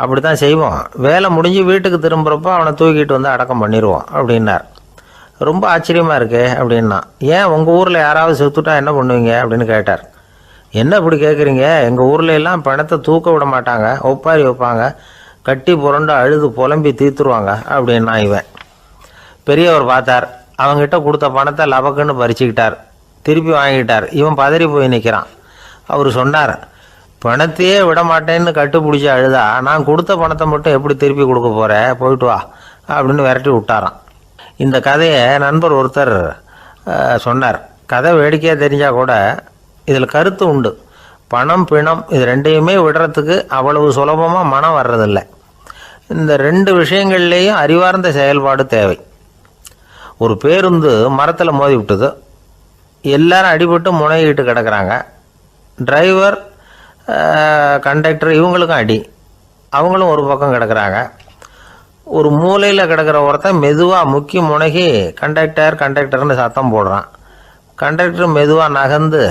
S1: அப்படி தான் செய்வோம். வேலை முடிஞ்சு வீட்டுக்கு திரும்புகிறப்போ அவனை தூக்கிட்டு வந்து அடக்கம் பண்ணிடுவோம் அப்படின்னார். ரொம்ப ஆச்சரியமாக இருக்கே அப்படின்னா. ஏன் உங்கள் ஊரில் யாராவது செத்துட்டா என்ன பண்ணுவீங்க அப்படின்னு கேட்டார். என்ன இப்படி கேட்குறீங்க, எங்கள் ஊரில் எல்லாம் பணத்தை தூக்க விட மாட்டாங்க, ஒப்பாரி வைப்பாங்க, கட்டி புரண்டு அழுது புலம்பி தீர்த்துருவாங்க அப்படின்னா. இவன் பெரியவர் பார்த்தார். அவங்ககிட்ட கொடுத்த பணத்தை லபக்குன்னு பறிச்சுக்கிட்டார். திருப்பி வாங்கிட்டார். இவன் பதறி போய் நிற்கிறான். அவர் சொன்னார், பணத்தையே விட மாட்டேன்னு கட்டுப்பிடிச்சி அழுதா நான் கொடுத்த பணத்தை மட்டும் எப்படி திருப்பி கொடுக்க போகிறேன், போயிட்டு வா அப்படின்னு விரட்டி விட்டாரான். இந்த கதையை நண்பர் ஒருத்தர் சொன்னார். கதை வேடிக்கையாக தெரிஞ்சால் கூட இதில் கருத்து உண்டு. பணம் பிணம் இது ரெண்டையுமே விடுறதுக்கு அவ்வளவு சுலபமாக மனம் வர்றதில்லை. இந்த 2 விஷயங்கள்லேயும் அறிவார்ந்த செயல்பாடு தேவை. ஒரு பேருந்து மரத்தில் மோதி விட்டுது. எல்லாரும் அடிபட்டு முனைகிட்டு கிடக்கிறாங்க. டிரைவர், கண்டக்டர் இவங்களுக்கும் அடி. அவங்களும் ஒரு பக்கம் கிடக்கிறாங்க. ஒரு மூலையில் கிடக்கிற ஒருத்தன் மெதுவாக முக்கி முனகி கண்டக்டர்னு சத்தம் போடுறான். கண்டக்டர் மெதுவாக நகர்ந்து